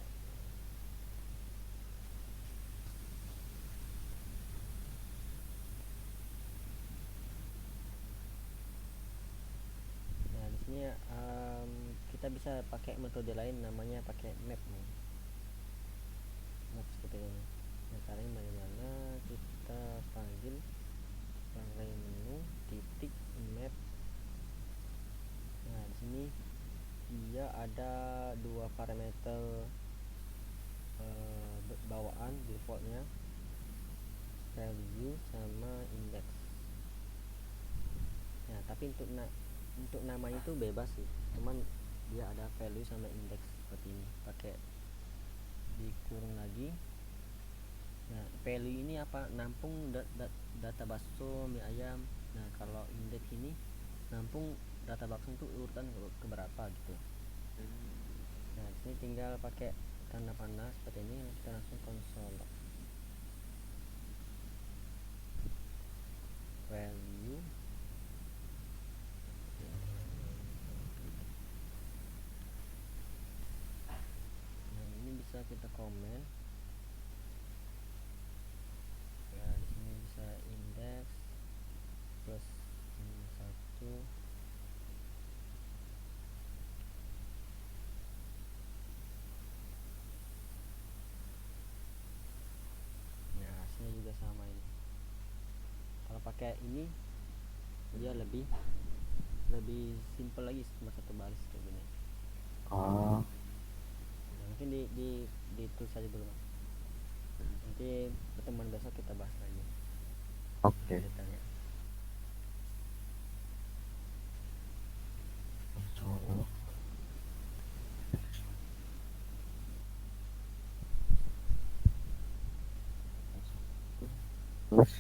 Nah di sini kita bisa pakai metode lain, namanya pakai map nih. Map seperti ini. Nah caranya bagaimana? Kita panggil array menu titik map. Nah di sini dia ada dua parameter bawaan defaultnya, value sama index. Nah tapi untuk namanya itu bebas sih, cuman dia ada value sama index seperti ini, pakai dikurung lagi. Nah value ini apa, nampung data bakso mie ayam. Nah kalau index ini nampung data bakso itu urutan keberapa gitu. Nah ini tinggal pakai tanda panah seperti ini, kita langsung konsol value. Nah ini bisa kita komen. Ya di sini bisa index plus 1. Nah hasilnya juga sama ini. Kalau pakai ini dia lebih simple lagi, cuma satu baris kayak gini. Oh, Nah, mungkin ditulis saja dulu Mas. Nanti pertemuan besok kita bahas lagi oke. detailnya. Terus,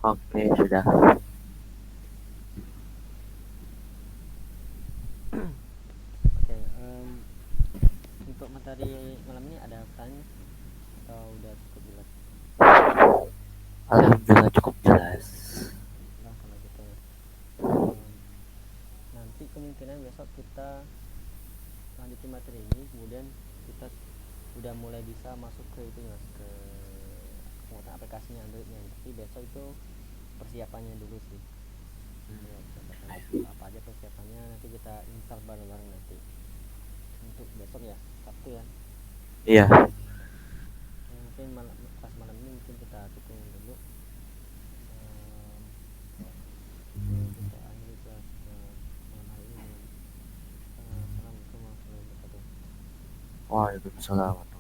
oke, sudah. Oke, untuk materi malam ini ada pertanyaan atau udah cukup jelas? Alhamdulillah cukup jelas. Nah kalau gitu ya. Nanti kemungkinan besok kita lanjutin materi ini, kemudian kita udah mulai bisa masuk ke itu Mas, ke penggunaan aplikasinya Androidnya. Tapi besok itu persiapannya dulu sih. Ya, apa aja persiapannya nanti kita install bareng-bareng nanti. Untuk besok ya, Sabtu ya. Iya. Mungkin pas malam ini mungkin kita tutup dulu. Kita akhiri kelas malam hari ini. Assalamualaikum warahmatullahi wabarakatuh. Waalaikumsalam.